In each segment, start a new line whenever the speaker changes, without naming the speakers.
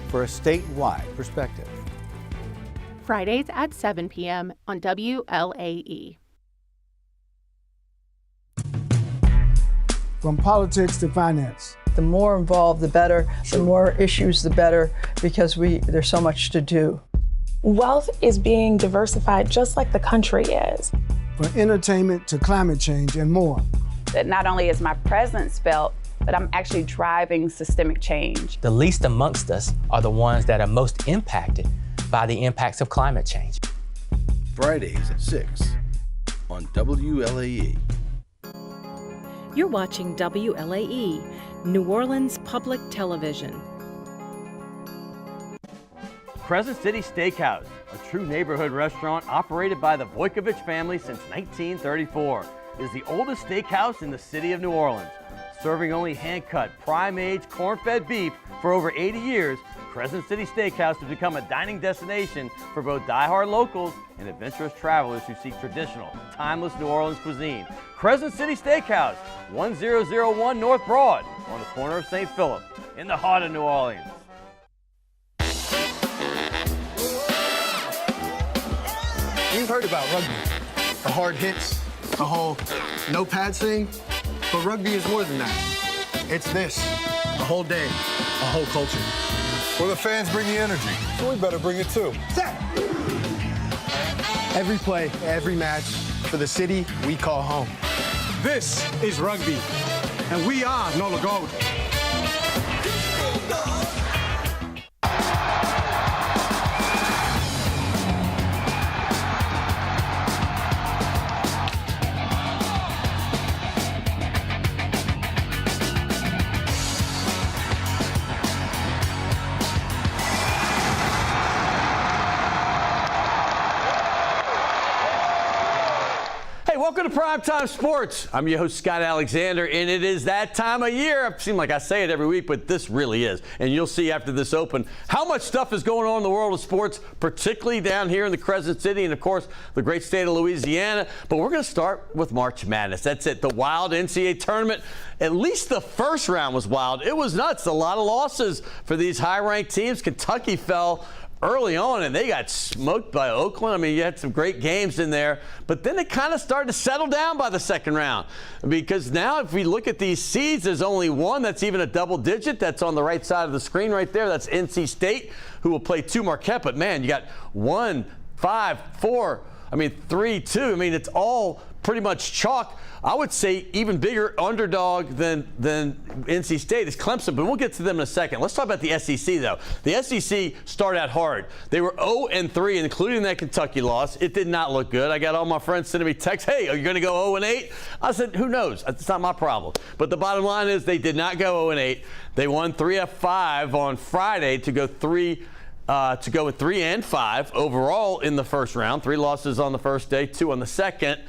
for a statewide perspective.
Fridays at 7 p.m. on WLAE.
From politics to finance.
The more involved, the better. The more issues, the better, because there's so much to do.
Wealth is being diversified just like the country is.
From entertainment to climate change and more.
That not only is my presence felt, but I'm actually driving systemic change.
The least amongst us are the ones that are most impacted by the impacts of climate change.
Fridays at 6 on WLAE.
You're watching WLAE, New Orleans Public Television.
Crescent City Steakhouse, a true neighborhood restaurant operated by the Vojkovic family since 1934, is the oldest steakhouse in the city of New Orleans. Serving only hand-cut, prime-aged, corn-fed beef for over 80 years, Crescent City Steakhouse has become a dining destination for both die-hard locals and adventurous travelers who seek traditional, timeless New Orleans cuisine. Crescent City Steakhouse, 1001 North Broad, on the corner of St. Philip, in the heart of New Orleans.
You've heard about rugby, the hard hits, the whole no pads thing, but rugby is more than that. It's this, a whole day, a whole culture.
Well, the fans bring the energy, so we better bring it too.
Set! Every play, every match, for the city we call home.
This is rugby, and we are Nola Gold.
Welcome to Primetime Sports. I'm your host, Scott Alexander, and it is that time of year. It seems like I say it every week, but this really is. And you'll see after this open how much stuff is going on in the world of sports, particularly down here in the Crescent City and, of course, the great state of Louisiana. But we're going to start with March Madness. That's it, the wild NCAA tournament. At least the first round was wild. It was nuts. A lot of losses for these high-ranked teams. Kentucky fell early on, and they got smoked by Oakland. I mean, you had some great games in there, but then it kind of started to settle down by the second round, because now if we look at these seeds, there's only one that's even a double digit. That's on the right side of the screen right there. That's NC State, who will play 2 Marquette. But man, you got 1, 5, 4, 3, 2. I mean, it's all pretty much chalk. I would say even bigger underdog than NC State is Clemson, but we'll get to them in a second. Let's talk about the SEC, though. The SEC started out hard. They were 0-3, including that Kentucky loss. It did not look good. I got all my friends sending me texts, hey, are you going to go 0-8? I said, who knows? It's not my problem. But the bottom line is they did not go 0-8. They won 3 of 5 on Friday to go with 3-5 overall in the first round. 3 losses on the first day, 2 on the second.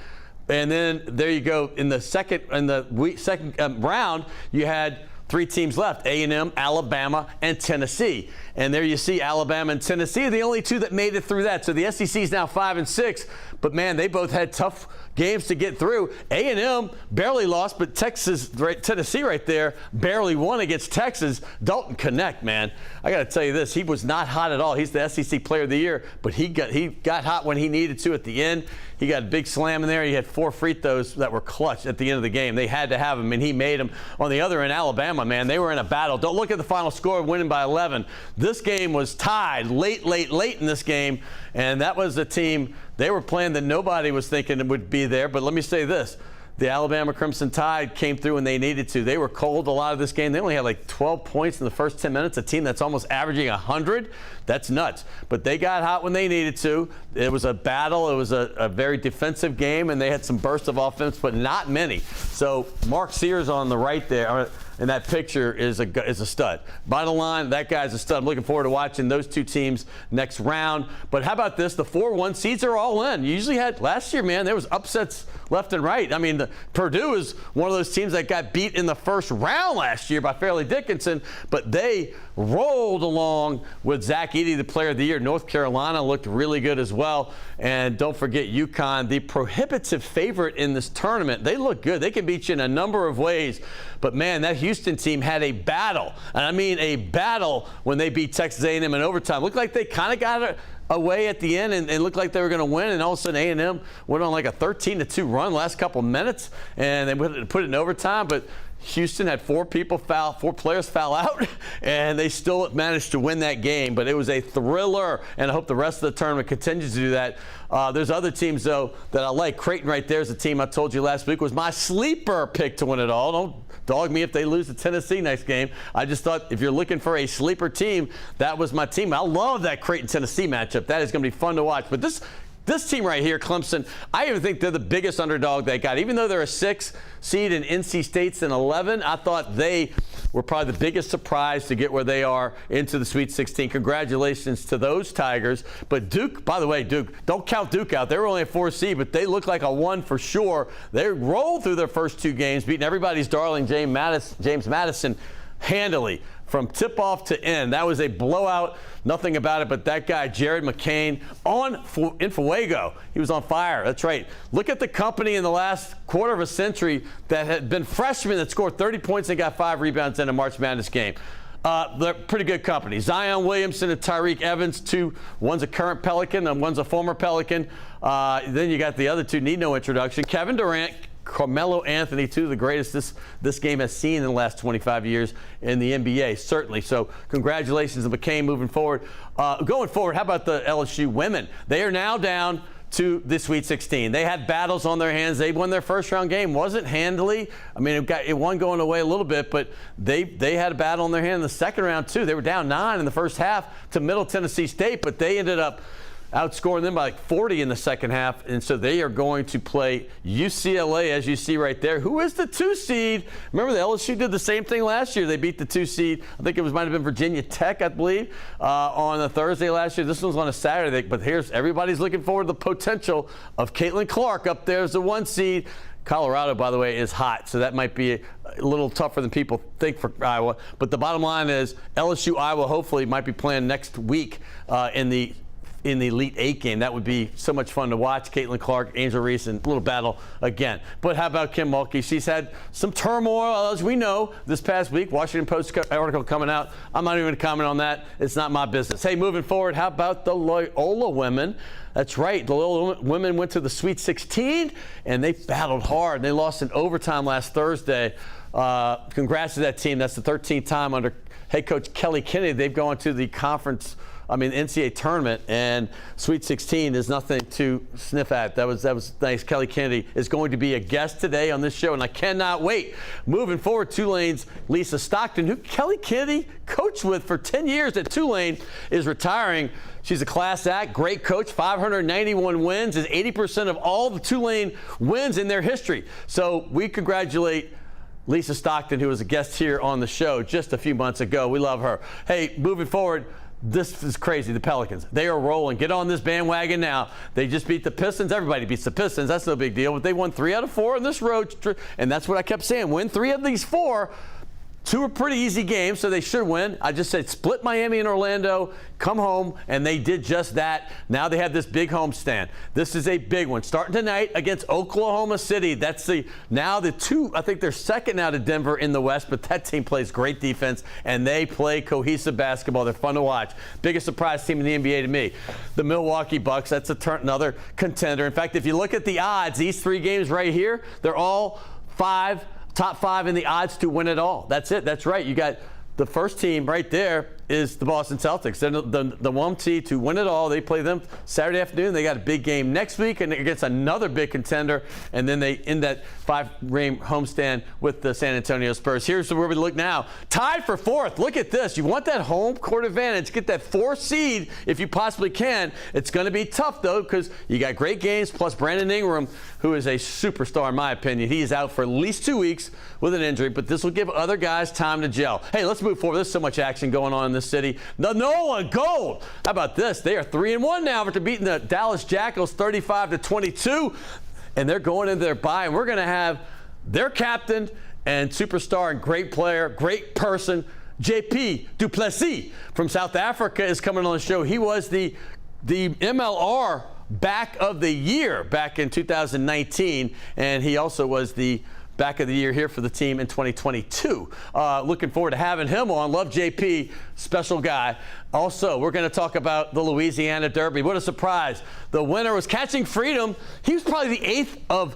And then there you go. In the second round, you had 3 teams left: A&M, Alabama, and Tennessee. And there you see Alabama and Tennessee are the only 2 that made it through that. So the SEC is now 5-6. But man, they both had tough games to get through. A&M barely lost, but Tennessee right there barely won against Texas. Dalton Connect, man, I got to tell you this, he was not hot at all. He's the SEC Player of the Year, but he got hot when he needed to at the end. He got a big slam in there. He had 4 free throws that were clutch at the end of the game. They had to have him, and he made them. On the other end, Alabama, man, they were in a battle. Don't look at the final score, winning by 11. This game was tied late in this game, and that was a team they were playing that nobody was thinking would be there. But let me say this. The Alabama Crimson Tide came through when they needed to. They were cold a lot of this game. They only had like 12 points in the first 10 minutes. A team that's almost averaging 100. That's nuts. But they got hot when they needed to. It was a battle. It was a very defensive game, and they had some bursts of offense, but not many. So Mark Sears on the right there in that picture is a stud. Bottom line, that guy's a stud. I'm looking forward to watching those 2 teams next round. But how about this? The 4-1 seeds are all in. You usually had last year, man, there was upsets left and right. I mean, Purdue is one of those teams that got beat in the first round last year by Fairleigh Dickinson, but they rolled along with Zach Edey, the player of the year. North Carolina looked really good as well. And don't forget UConn, the prohibitive favorite in this tournament. They look good. They can beat you in a number of ways. But, man, that Houston team had a battle. And I mean a battle when they beat Texas A&M in overtime. Looked like they kind of got it away at the end and looked like they were going to win, and all of a sudden A&M went on like a 13-2 run last couple minutes, and they put it in overtime. But Houston had four players foul out, and they still managed to win that game. But it was a thriller, and I hope the rest of the tournament continues to do that. There's other teams, though, that I like. Creighton right there is a team I told you last week was my sleeper pick to win it all. Don't dog me if they lose to Tennessee next game. I just thought if you're looking for a sleeper team, that was my team. I love that Creighton-Tennessee matchup. That is going to be fun to watch. But this team right here, Clemson, I even think they're the biggest underdog they got. Even though they're a 6 seed and NC State's an 11, I thought they were probably the biggest surprise to get where they are into the Sweet 16. Congratulations to those Tigers. But Duke, by the way, Duke, don't count Duke out. They were only a 4 seed, but they look like a 1 for sure. They rolled through their first 2 games, beating everybody's darling James Madison handily from tip-off to end. That was a blowout. Nothing about it, but that guy, Jared McCain, in Fuego. He was on fire. That's right. Look at the company in the last quarter of a century that had been freshmen that scored 30 points and got 5 rebounds in a March Madness game. They're pretty good company. Zion Williamson and Tyreek Evans, one's a current Pelican and one's a former Pelican. Then you got the other 2, need no introduction. Kevin Durant, Carmelo Anthony, 2 of the greatest this game has seen in the last 25 years in the NBA, certainly. So congratulations to McCain moving forward. Going forward, how about the LSU women? They are now down to the Sweet 16. They had battles on their hands. They won their first round game. Wasn't handily. I mean, it won going away a little bit, but they had a battle on their hand in the second round, too. They were down 9 in the first half to Middle Tennessee State, but they ended up outscoring them by like 40 in the second half, and so they are going to play UCLA, as you see right there, who is the 2 seed. Remember, the LSU did the same thing last year. They beat the 2 seed. I think it might have been Virginia Tech, I believe, on a Thursday last year. This one's on a Saturday, but everybody's looking forward to the potential of Caitlin Clark up there as the 1 seed. Colorado, by the way, is hot, so that might be a little tougher than people think for Iowa. But the bottom line is LSU, Iowa, hopefully might be playing next week in the Elite 8 game. That would be so much fun to watch. Caitlin Clark, Angel Reese, and a little battle again. But how about Kim Mulkey? She's had some turmoil, as we know, this past week. Washington Post article coming out. I'm not even going to comment on that. It's not my business. Hey, moving forward, how about the Loyola women? That's right. The Loyola women went to the Sweet 16, and they battled hard. They lost in overtime last Thursday. Congrats to that team. That's the 13th time under head coach Kellie Kennedy they've gone to the NCAA tournament, and Sweet 16 is nothing to sniff at. That was nice. Kellie Kennedy is going to be a guest today on this show, and I cannot wait. Moving forward, Tulane's Lisa Stockton, who Kellie Kennedy coached with for 10 years at Tulane, is retiring. She's a class act, great coach, 591 wins, is 80% of all the Tulane wins in their history. So we congratulate Lisa Stockton, who was a guest here on the show just a few months ago. We love her. Hey, moving forward, this is crazy. The Pelicans, they are rolling. Get on this bandwagon now. They just beat the Pistons. Everybody beats the Pistons. That's no big deal. But they won 3 out of 4 in this road. And that's what I kept saying. Win 3 of these 4. 2 are pretty easy games, so they should win. I just said split Miami and Orlando, come home, and they did just that. Now they have this big homestand. This is a big one. Starting tonight against Oklahoma City. That's now the 2, I think they're second now to Denver in the West, but that team plays great defense, and they play cohesive basketball. They're fun to watch. Biggest surprise team in the NBA to me. The Milwaukee Bucks, that's another contender. In fact, if you look at the odds, these 3 games right here, they're all top 5 in the odds to win it all. That's it. That's right. You got the first team right there is the Boston Celtics. They're the 1 seed to win it all. They play them Saturday afternoon. They got a big game next week and against another big contender. And then they end that 5-game homestand with the San Antonio Spurs. Here's where we look now. Tied for 4th. Look at this. You want that home court advantage. Get that 4th seed if you possibly can. It's going to be tough, though, because you got great games, plus Brandon Ingram, who is a superstar in my opinion. He is out for at least 2 weeks with an injury, but this will give other guys time to gel. Hey, let's move forward. There's so much action going on in this city. The NOLA Gold. How about this? They are 3-1 now after beating the Dallas Jackals 35-22. and they're going into their bye, and we're going to have their captain and superstar and great player, great person, JP du Plessis from South Africa is coming on the show. He was the MLR back of the year back in 2019, and he also was the back of the year here for the team in 2022. Looking forward to having him on. Love JP, special guy. Also, we're going to talk about the Louisiana Derby. What a surprise. The winner was Catching Freedom. He was probably the 8th of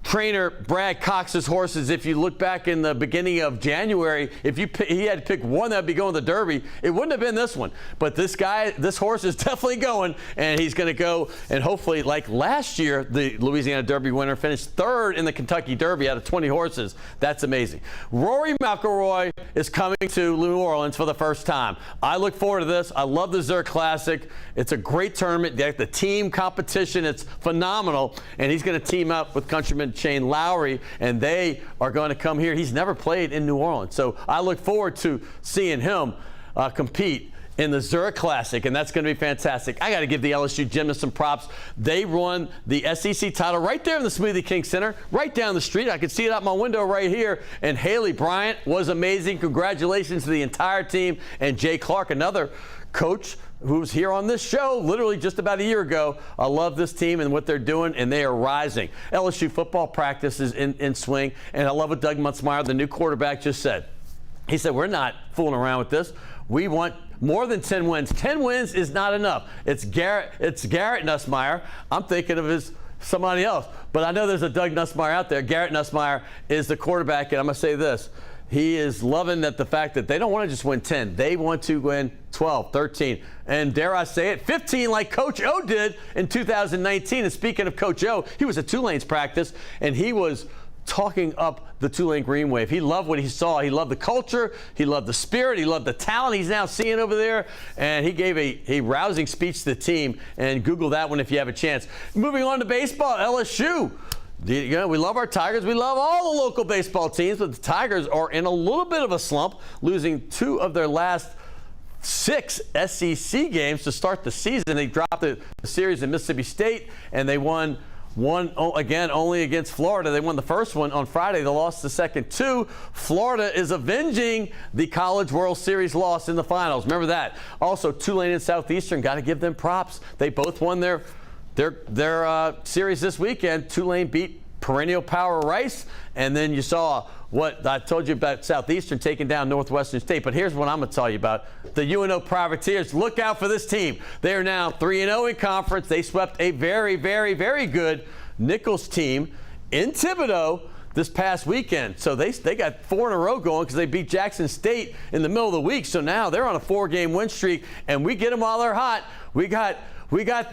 trainer Brad Cox's horses. If you look back in the beginning of January, if he had to pick one that would be going to the Derby, it wouldn't have been this one. But this horse is definitely going, and he's going to go, and hopefully, like last year, the Louisiana Derby winner finished 3rd in the Kentucky Derby out of 20 horses. That's amazing. Rory McIlroy is coming to New Orleans for the first time. I look forward to this. I love the Zurich Classic. It's a great tournament. The team competition, it's phenomenal, and he's going to team up with countryman Shane Lowry, and they are going to come here. He's never played in New Orleans, so I look forward to seeing him compete in the Zurich Classic, and that's going to be fantastic. I got to give the LSU gymnasts some props. They won the SEC title right there in the Smoothie King Center, right down the street. I could see it out my window right here, and Haley Bryant was amazing. Congratulations to the entire team, and Jay Clark, another coach who was here on this show literally just about a year ago. I love this team and what they're doing, and they are rising. LSU football practice is in swing, and I love what Doug Mutzmeyer, the new quarterback, just said. He said, we're not fooling around with this. We want more than 10 wins. 10 wins is not enough. It's Garrett Nussmeier. I'm thinking of somebody else, but I know there's a Doug Nussmeier out there. Garrett Nussmeier is the quarterback, and I'm going to say this. He is loving the fact that they don't want to just win 10. They want to win 12, 13, and dare I say it, 15 like Coach O did in 2019. And speaking of Coach O, he was at Tulane's practice, and he was talking up the Tulane Green Wave. He loved what he saw. He loved the culture. He loved the spirit. He loved the talent he's now seeing over there. And he gave a rousing speech to the team. And Google that one if you have a chance. Moving on to baseball, LSU. We love our Tigers. We love all the local baseball teams, but the Tigers are in a little bit of a slump, losing 2 of their last 6 SEC games to start the season. They dropped the series in Mississippi State, and they won one again only against Florida. They won the first one on Friday. They lost the second 2. Florida is avenging the College World Series loss in the finals. Remember that. Also, Tulane and Southeastern, got to give them props. They both won their series this weekend. Tulane beat perennial power Rice, and then you saw what I told you about Southeastern taking down Northwestern State. But here's what I'm going to tell you about the UNO Privateers. Look out for this team. They are now 3-0 in conference. They swept a very, very, very good Nichols team in Thibodaux this past weekend. So they got 4 in a row going because they beat Jackson State in the middle of the week. So now they're on a 4-game win streak, and we get them while they're hot. We got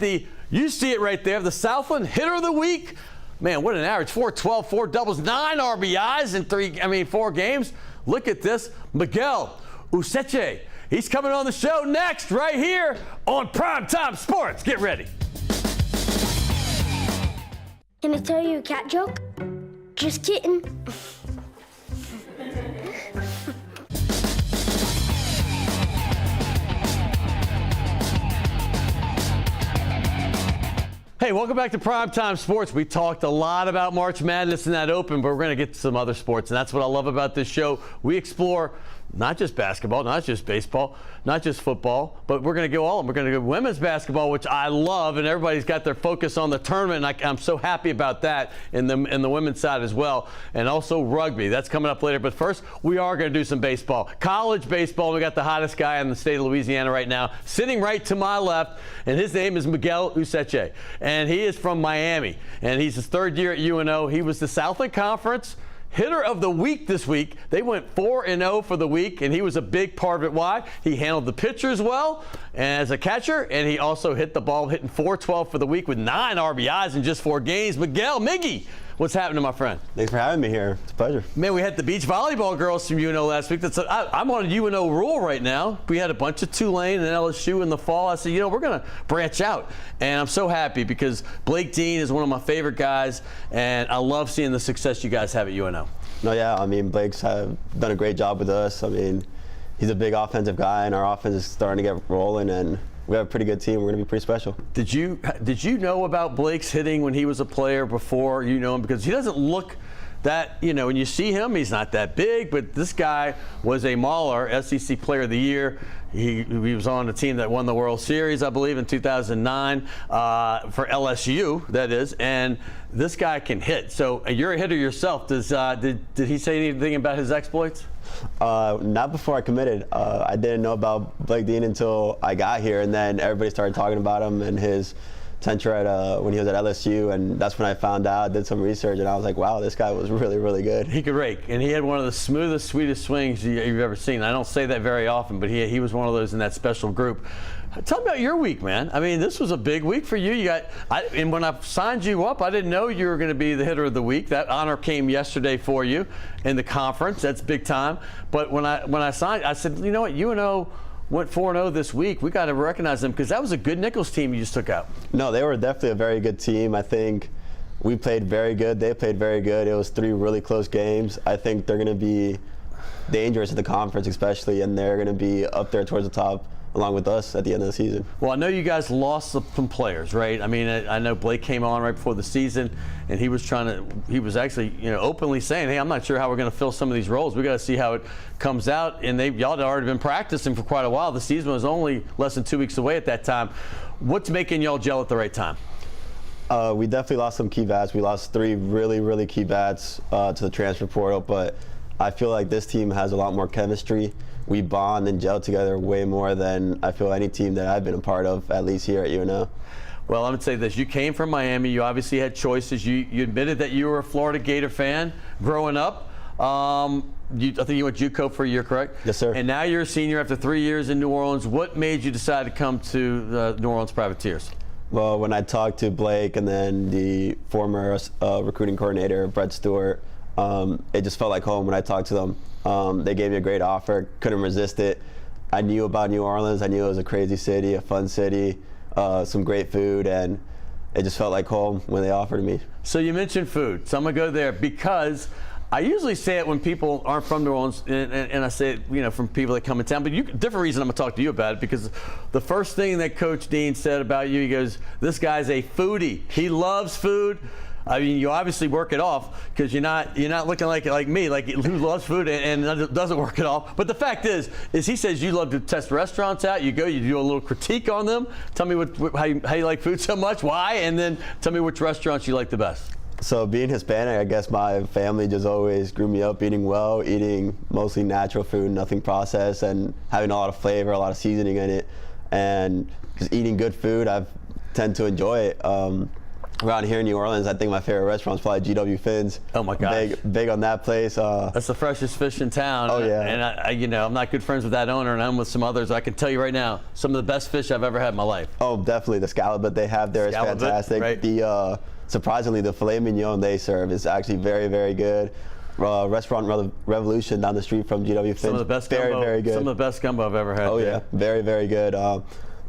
the, you see it right there, the Southland Hitter of the Week. Man, what an average. 4-12, 4 doubles, 9 RBIs in 4 games. Look at this. Miguel Useche. He's coming on the show next, right here on Primetime Sports. Get ready.
Can I tell you a cat joke? Just kidding.
Hey, welcome back to Primetime Sports. We talked a lot about March Madness in that open, but we're going to get to some other sports, and that's what I love about this show. We explore not just basketball, not just baseball, not just football, but we're going to go all of them. We're going to go women's basketball, which I love, and everybody's got their focus on the tournament, and I'm so happy about that in the women's side as well, and also rugby. That's coming up later. But first, we are going to do some baseball. College baseball, we got the hottest guy in the state of Louisiana right now, sitting right to my left, and his name is Miguel Useche, and he is from Miami, and he's his 3rd year at UNO. He was the Southland Conference Hitter of the Week this week. They went 4-0 for the week, and he was a big part of it. Why? He handled the pitchers well as a catcher, and he also hit the ball, hitting .412 for the week with 9 RBIs in just 4 games. Miguel, Miggy, what's happening, my friend?
Thanks for having me here. It's a pleasure.
Man, we had the beach volleyball girls from UNO last week. I'm on a UNO rule right now. We had a bunch of Tulane and LSU in the fall. I said, we're going to branch out. And I'm so happy because Blake Dean is one of my favorite guys, and I love seeing the success you guys have at UNO.
No, yeah. Blake's done a great job with us. He's a big offensive guy, and our offense is starting to get rolling, and we have a pretty good team. We're going to be pretty special.
Did you know about Blake's hitting when he was a player before you know him? Because he doesn't look that, when you see him, he's not that big, but this guy was a mauler, SEC Player of the Year. He was on a team that won the World Series, I believe, in 2009 for LSU, that is. And this guy can hit. So you're a hitter yourself. Did he say anything about his exploits?
Not before I committed. I didn't know about Blake Dean until I got here, and then everybody started talking about him and his tenure at when he was at LSU, and that's when I found out, did some research, and I was like, wow, this guy was really, really good.
He could rake, and he had one of the smoothest, sweetest swings you've ever seen. I don't say that very often, but he was one of those in that special group. Tell me about your week, man. I mean, this was a big week for you. And when I signed you up, I didn't know you were going to be the hitter of the week. That honor came yesterday for you in the conference. That's big time. But when I signed, I said, you know what, UNO went 4-0 this week. We got to recognize them because that was a good Nichols team you just took out.
No, they were definitely a very good team. I think we played very good. They played very good. It was 3 really close games. I think they're going to be dangerous in the conference especially, and they're going to be up there towards the top along with us at the end of the season.
Well, I know you guys lost some players, right? I mean, I know Blake came on right before the season, and he was actually, openly saying, hey, I'm not sure how we're going to fill some of these roles. We got to see how it comes out. And y'all had already been practicing for quite a while. The season was only less than 2 weeks away at that time. What's making y'all gel at the right time?
We definitely lost some key bats. We lost 3 really, really key bats to the transfer portal, but I feel like this team has a lot more chemistry. We bond and gel together way more than I feel any team that I've been a part of, at least here at UNO.
Well, I'm going to say this. You came from Miami. You obviously had choices. You admitted that you were a Florida Gator fan growing up. I think you went JUCO for a year, correct?
Yes, sir.
And now you're a senior after 3 years in New Orleans. What made you decide to come to the New Orleans Privateers?
Well, when I talked to Blake and then the former recruiting coordinator, Brett Stewart, it just felt like home when I talked to them. They gave me a great offer, couldn't resist it. I knew about New Orleans. I knew it was a crazy city, a fun city, some great food, and it just felt like home when they offered me.
So you mentioned food, so I'm going to go there because I usually say it when people aren't from New Orleans, and I say it, from people that come in town, but different reason I'm going to talk to you about it, because the first thing that Coach Dean said about you, he goes, this guy's a foodie. He loves food. I mean, you obviously work it off because you're not looking like me, like who loves food and doesn't work it off. But the fact is he says you love to test restaurants out. You do a little critique on them. Tell me how you like food so much, why, and then tell me which restaurants you like the best.
So being Hispanic, I guess my family just always grew me up eating well, eating mostly natural food, nothing processed, and having a lot of flavor, a lot of seasoning in it, and just eating good food. I tend to enjoy it. Around here in New Orleans, I think my favorite restaurant is probably GW Finn's.
Oh my gosh.
Big on that place.
That's the freshest fish in town.
Oh yeah.
And I'm not good friends with that owner, and I'm with some others. I can tell you right now, some of the best fish I've ever had in my life.
Oh, definitely. The scallop that they have there is fantastic.
Right.
Surprisingly, the filet mignon they serve is actually very, very good. Restaurant Revolution down the street from GW Finn's.
Some of the best gumbo.
Very good.
Some of the best gumbo I've ever had.
Oh yeah, very, very good.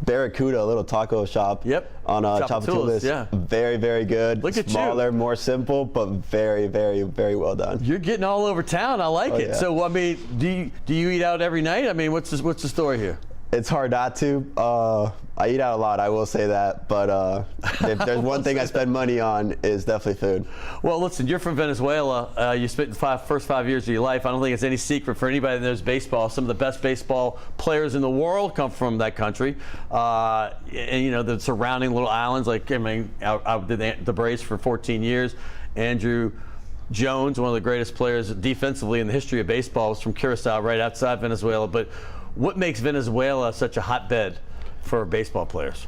Barracuda, a little taco shop.
Yep.
On Chapatulas.
Yeah.
Very, very good.
Look at you.
Smaller, more simple, but very, very, very well done.
You're getting all over town. I like it.
Yeah.
So, I mean, do you eat out every night? I mean, what's the story here?
It's hard not to. I eat out a lot, I will say that. But if there's one thing I spend money on, is definitely food.
Well, listen, you're from Venezuela. You spent the first 5 years of your life. I don't think it's any secret for anybody that knows baseball. Some of the best baseball players in the world come from that country. And the surrounding little islands. Like, I did the Braves for 14 years. Andrew Jones, one of the greatest players defensively in the history of baseball, was from Curacao, right outside Venezuela. But what makes Venezuela such a hotbed for baseball players?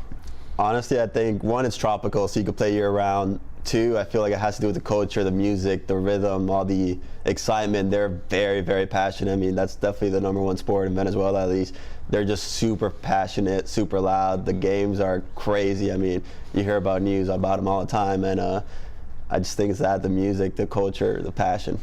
Honestly, I think, one, it's tropical, so you can play year-round. 2, I feel like it has to do with the culture, the music, the rhythm, all the excitement. They're very, very passionate. I mean, that's definitely the #1 sport in Venezuela, at least. They're just super passionate, super loud. The games are crazy. I mean, you hear about news about them all the time, and I just think it's that, the music, the culture, the passion.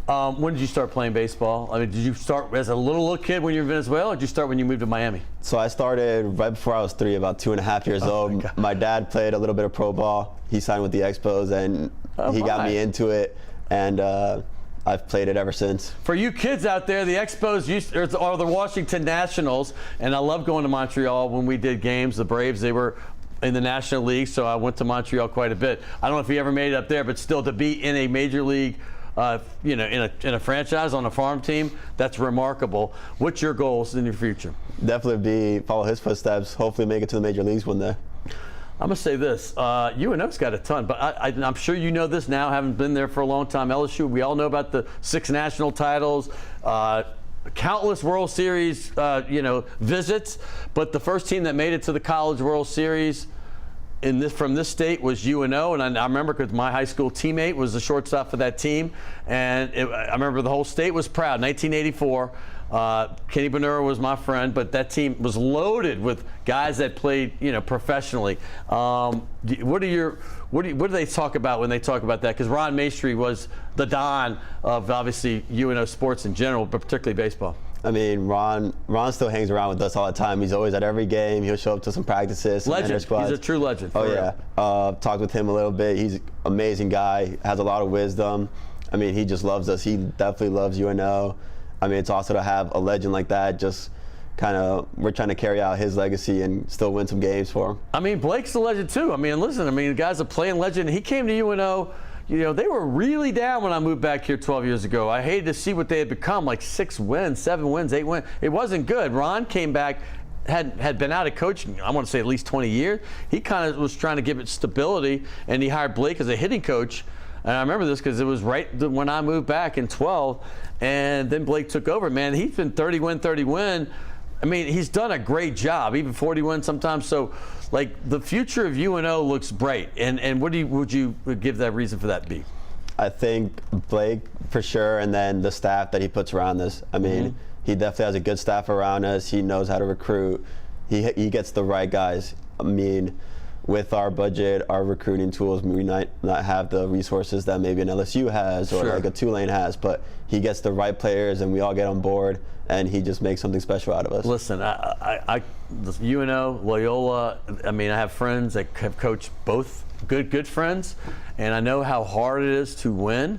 When did you start playing baseball? I mean, did you start as a little kid when you were in Venezuela, or did you start when you moved to Miami?
So I started right before I was 3, about 2.5 years old. My dad played a little bit of pro ball. He signed with the Expos, and he got me into it. And I've played it ever since.
For you kids out there, the Expos are the Washington Nationals, and I love going to Montreal when we did games. The Braves, they were in the National League, so I went to Montreal quite a bit. I don't know if he ever made it up there, but still to be in a major league, in a franchise on a farm team, that's remarkable. What's your goals in your future?
Definitely follow his footsteps. Hopefully make it to the major leagues one day.
I'm going to say this. UNO's got a ton, but I'm sure you know this now, having been there for a long time. LSU, we all know about the 6 national titles, countless World Series, visits, but the first team that made it to the College World Series from this state was UNO, and I remember because my high school teammate was the shortstop for that team, and I remember the whole state was proud. 1984. Kenny Bonura was my friend, but that team was loaded with guys that played, professionally. What do they talk about when they talk about that? Because Ron Maestri was the don of obviously UNO sports in general, but particularly baseball.
I mean, Ron still hangs around with us all the time. He's always at every game. He'll show up to some practices.
Legend. He's a true legend.
Oh yeah. Talked with him a little bit. He's an amazing guy. Has a lot of wisdom. I mean, he just loves us. He definitely loves UNO. I mean, it's also to have a legend like that. Just kind of, we're trying to carry out his legacy and still win some games for him. I
mean, Blake's the legend too. I mean, listen. I mean, the guy's a playing legend. He came to UNO. They were really down when I moved back here 12 years ago. I hated to see what they had become, like 6 wins, 7 wins, 8 wins. It wasn't good. Ron came back, had been out of coaching, I want to say at least 20 years. He kind of was trying to give it stability, and he hired Blake as a hitting coach. And I remember this because it was right when I moved back in 12, and then Blake took over. Man, he's been 30 win. I mean, he's done a great job, even 40 wins sometimes. So, like, the future of UNO looks bright. And what would you give that reason for that be?
I think Blake, for sure, and then the staff that he puts around us. I mean, he definitely has a good staff around us. He knows how to recruit. He gets the right guys. I mean, with our budget, our recruiting tools, we might not have the resources that maybe an LSU has or like a Tulane has, but he gets the right players and we all get on board, and he just makes something special out of us.
Listen, UNO, Loyola, I mean, I have friends that have coached both, good friends, and I know how hard it is to win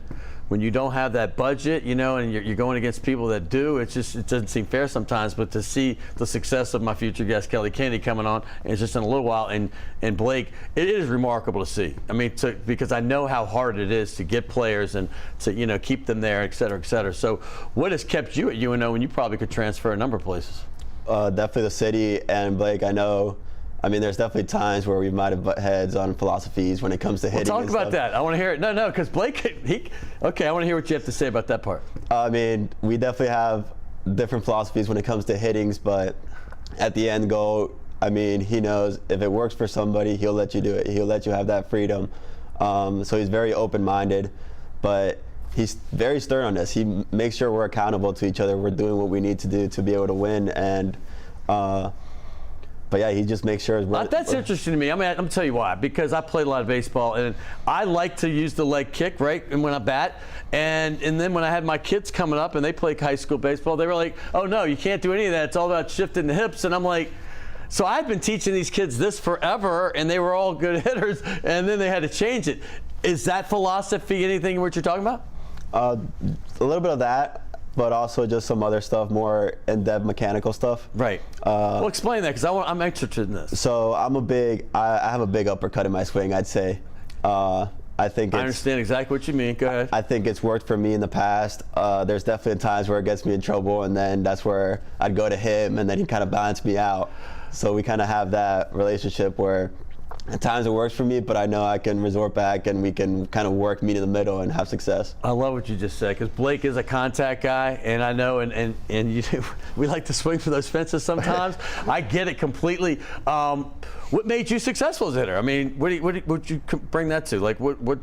when you don't have that budget, and you're going against people that do. It doesn't seem fair sometimes. But to see the success of my future guest, Kellie Kennedy, coming on, and it's just in a little while, and Blake, it is remarkable to see. I mean, because I know how hard it is to get players and to keep them there, et cetera, et cetera. So, what has kept you at UNO when you probably could transfer a number of places?
Definitely the city and Blake. I know. I mean, there's definitely times where we might have butt heads on philosophies when it comes to hitting.
Talk about that. I want to hear it. No, because Blake, okay, I want to hear what you have to say about that part.
I mean, we definitely have different philosophies when it comes to hittings, but at the end goal, I mean, he knows if it works for somebody, he'll let you do it. He'll let you have that freedom. So he's very open-minded, but he's very stern on this. He makes sure we're accountable to each other. We're doing what we need to do to be able to win, and but yeah, he just makes sure.
That's interesting to me. I mean, I'm going to tell you why. Because I played a lot of baseball, and I like to use the leg kick, right? And when I bat, and then when I had my kids coming up and they played high school baseball, they were like, "Oh no, you can't do any of that. It's all about shifting the hips." And I'm like, so I've been teaching these kids this forever, and they were all good hitters, and then they had to change it. Is that philosophy anything what you're talking about?
A little bit of that, but also just some other stuff, more in-depth mechanical stuff.
Right. Well, explain that, because I'm interested in this.
So I have a big uppercut in my swing, I'd say. I
understand exactly what you mean. Go ahead.
I think it's worked for me in the past. There's definitely times where it gets me in trouble, and then that's where I'd go to him, and then he kind of balanced me out. So we kind of have that relationship where at times it works for me, but I know I can resort back and we can kind of work meet in the middle and have success.
I love what you just said, because Blake is a contact guy, and I know, and we like to swing for those fences sometimes. I get it completely. What made you successful as a hitter? I mean, what would you bring that to? Like, why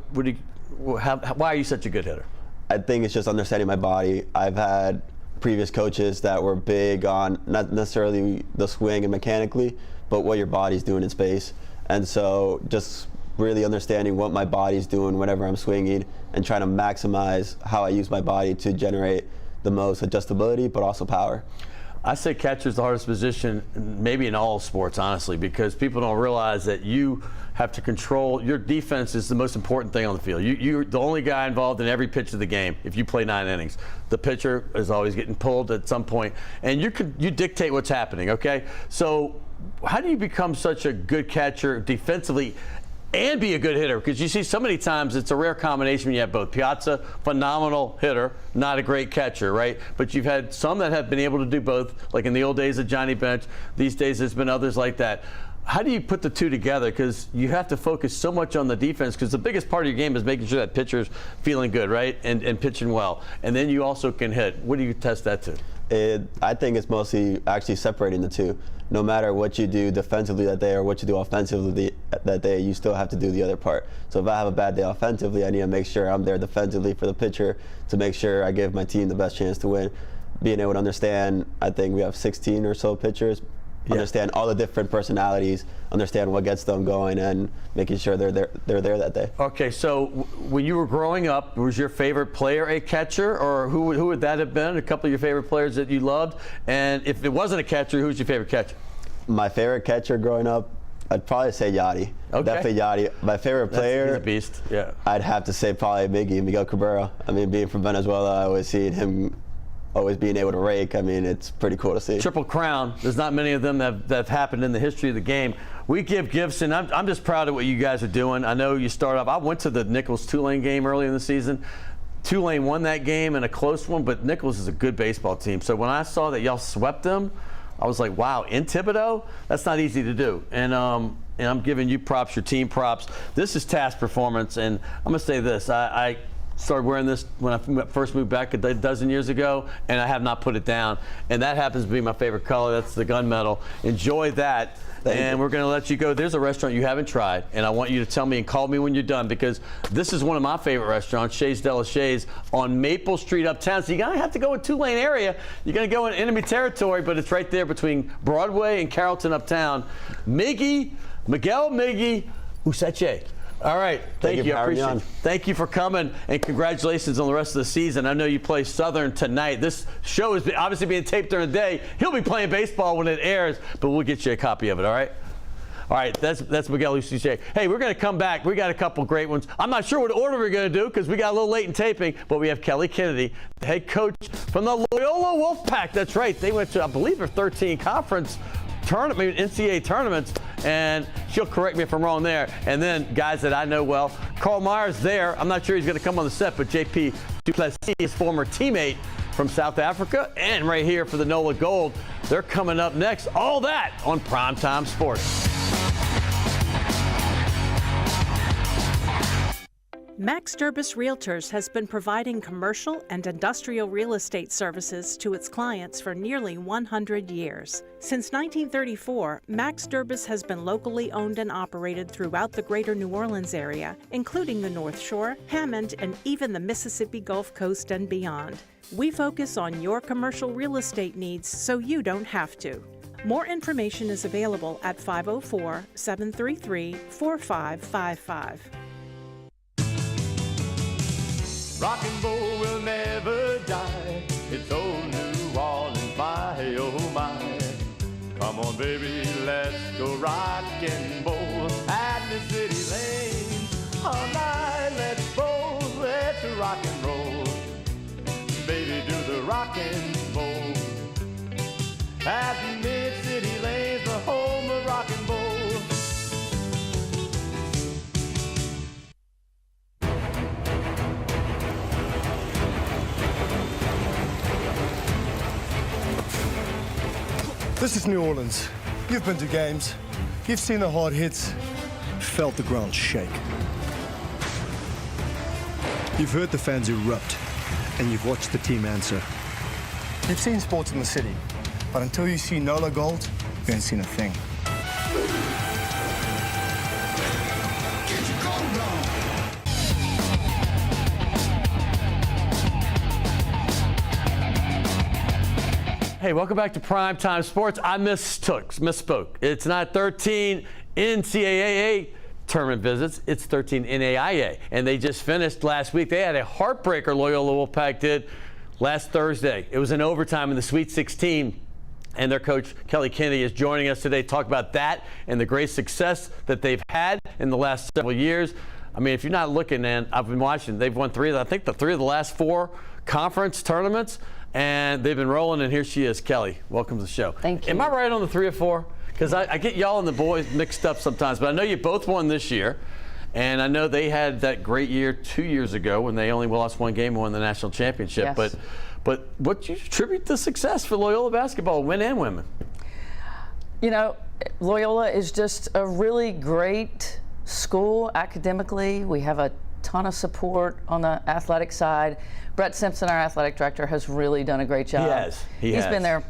are you such a good hitter?
I think it's just understanding my body. I've had previous coaches that were big on not necessarily the swing and mechanically, but what your body's doing in space. And so just really understanding what my body's doing whenever I'm swinging and trying to maximize how I use my body to generate the most adjustability, but also power.
I say catcher's the hardest position, maybe in all sports, honestly, because people don't realize that you have to control. Your defense is the most important thing on the field. You're the only guy involved in every pitch of the game. If you play 9 innings, the pitcher is always getting pulled at some point, and you dictate what's happening. Okay, so how do you become such a good catcher defensively and be a good hitter? Because you see so many times it's a rare combination when you have both. Piazza, phenomenal hitter, not a great catcher, right? But you've had some that have been able to do both, like in the old days of Johnny Bench. These days there's been others like that. How do you put the two together? Because you have to focus so much on the defense, because the biggest part of your game is making sure that pitcher's feeling good, right? And pitching well. And then you also can hit. What do you test that to?
I think it's mostly actually separating the two. No matter what you do defensively that day or what you do offensively that day, you still have to do the other part. So if I have a bad day offensively, I need to make sure I'm there defensively for the pitcher to make sure I give my team the best chance to win. Being able to understand, I think we have 16 or so pitchers, understand all the different personalities, understand what gets them going, and making sure they're there that day.
Okay, so when you were growing up, was your favorite player a catcher, or who would that have been? A couple of your favorite players that you loved? And if it wasn't a catcher, who's your favorite catcher?
My favorite catcher growing up, I'd probably say Yachty.
Okay.
Definitely Yachty. My favorite player,
he's a beast. Yeah.
I'd have to say probably Miguel Cabrera. I mean, being from Venezuela, I always seen him always being able to rake. I mean, it's pretty cool to see.
Triple crown. There's not many of them that have happened in the history of the game. We give gifts, and I'm just proud of what you guys are doing. I know you start off. I went to the Nichols-Tulane game early in the season. Tulane won that game in a close one, but Nichols is a good baseball team. So when I saw that y'all swept them, I was like, wow, in Thibodaux? That's not easy to do. And I'm giving you props, your team props. This is task performance, and I'm going to say this. I started wearing this when I first moved back a dozen years ago, and I have not put it down. And that happens to be my favorite color. That's the gunmetal. Enjoy that. And we're going to let you go. There's a restaurant you haven't tried, and I want you to tell me and call me when you're done, because this is one of my favorite restaurants, Shays de la Shays on Maple Street uptown. So you're going to have to go in Tulane area. You're going to go in enemy territory, but it's right there between Broadway and Carrollton uptown. Miguel Useche. All right, thank you. I appreciate it. Thank you for coming, and congratulations on the rest of the season. I know you play Southern tonight. This show is obviously being taped during the day. He'll be playing baseball when it airs, but we'll get you a copy of it, all right? All right, that's Miguel Useche. Hey, we're going to come back. We got a couple great ones. I'm not sure what order we're going to do because we got a little late in taping, but we have Kellie Kennedy, the head coach from the Loyola Wolfpack. That's right. They went to, I believe, their 13 conference tournament, NCAA tournaments, and she'll correct me if I'm wrong there. And then guys that I know well, Carl Meyer's there. I'm not sure he's going to come on the set, but JP Plessis, his former teammate from South Africa, and right here for the NOLA Gold. They're coming up next. All that on Primetime Sports.
Max Durbus Realtors has been providing commercial and industrial real estate services to its clients for nearly 100 years. Since 1934, Max Durbus has been locally owned and operated throughout the greater New Orleans area, including the North Shore, Hammond, and even the Mississippi Gulf Coast and beyond. We focus on your commercial real estate needs so you don't have to. More information is available at 504-733-4555.
Rock and roll will never die. It's old New Orleans, my oh my. Come on, baby, let's go rock and roll at the city lane. All night, let's roll, let's rock and roll. Baby, do the rock and roll. At Mid-City Lanes, the home of rock and roll.
This is New Orleans. You've been to games. You've seen the hard hits, felt the ground shake. You've heard the fans erupt, and you've watched the team answer. You've seen sports in the city, but until you see NOLA Gold, you ain't seen a thing.
Hey, welcome back to Primetime Sports. I misspoke. It's not 13 NCAA tournament visits. It's 13 NAIA. And they just finished last week. They had a heartbreaker, Loyola Wolfpack did, last Thursday. It was in overtime in the Sweet 16. and their coach, Kellie is joining us today to talk about that and the great success that they've had in the last several years. I mean, if you're not looking, and I've been watching, they've won three of the last 4 conference tournaments, and they've been rolling, and here she is, Kellie. Welcome to the show.
Thank you.
Am I right on the 3 or 4? Because I get y'all and the boys mixed up sometimes, but I know you both won this year, and I know they had that great year 2 years ago when they only lost 1 game and won the national championship.
Yes.
But what do you attribute the success for Loyola basketball, men and women?
You know, Loyola is just a really great school academically. We have a ton of support on the athletic side. Brett Simpson, our athletic director, has really done a great job.
He has.
He's been there,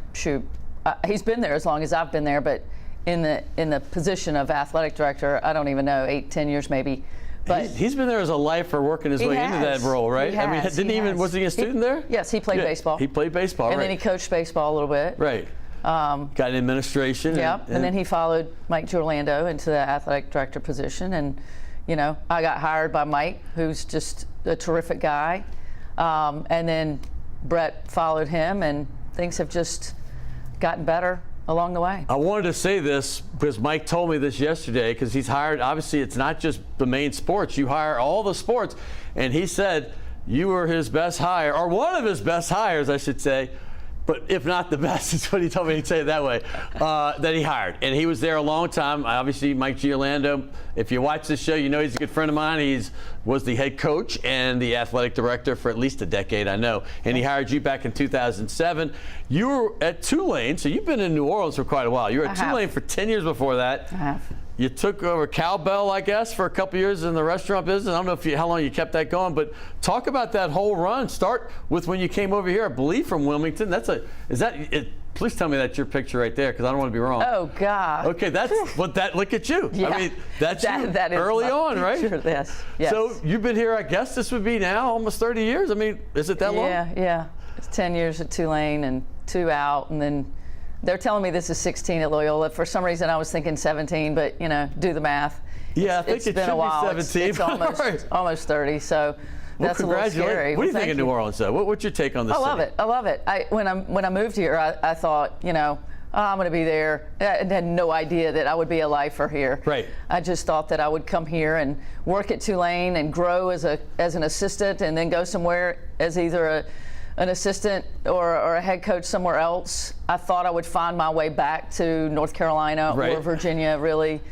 he's been there as long as I've been there, but in the position of athletic director, I don't even know, 8-10 years maybe. But
he's been there as a lifer working his way into that role, right?
I mean,
was he a student there?
Yes, he played baseball.
He played baseball,
and then he coached baseball a little bit.
Right. Got in administration.
Yeah, and then he followed Mike Giorlando into the athletic director position, and you know, I got hired by Mike, who's just a terrific guy, and then Brett followed him, and things have just gotten better along the way.
I wanted to say this because Mike told me this yesterday, because he's hired, obviously it's not just the main sports, you hire all the sports, and he said you were his best hire, or one of his best hires, I should say, but if not the best, is what he told me, he'd say it that way, that he hired. And he was there a long time. Obviously, Mike Giorlando, if you watch this show, you know he's a good friend of mine. He was the head coach and the athletic director for at least a decade, I know. And he hired you back in 2007. You were at Tulane, so you've been in New Orleans for quite a while. You were at Tulane for 10 years before that.
I have.
You took over Cowbell, I guess, for a couple years in the restaurant business. I don't know how long you kept that going, but talk about that whole run. Start with when you came over here, I believe, from Wilmington. Please tell me that's your picture right there, because I don't want to be wrong.
Oh God.
Okay, that's what that. Look at you.
Yeah.
I mean, that's you
that is
early on,
picture,
right?
Yes.
So you've been here. I guess this would be now almost 30 years. I mean, is it that long?
Yeah. It's 10 years at Tulane and 2 out, and then. They're telling me this is 16 at Loyola. For some reason, I was thinking 17, but, you know, do the math.
Yeah, I think it should be 17.
It's almost 30, so that's a little scary.
What do you think of New Orleans, though? What's your take on this?
I love it. When I moved here, I thought, you know, I'm going to be there. I had no idea that I would be a lifer here.
Right.
I just thought that I would come here and work at Tulane and grow as an assistant, and then go somewhere as either an assistant or a head coach somewhere else. I thought I would find my way back to North Carolina or Virginia, really,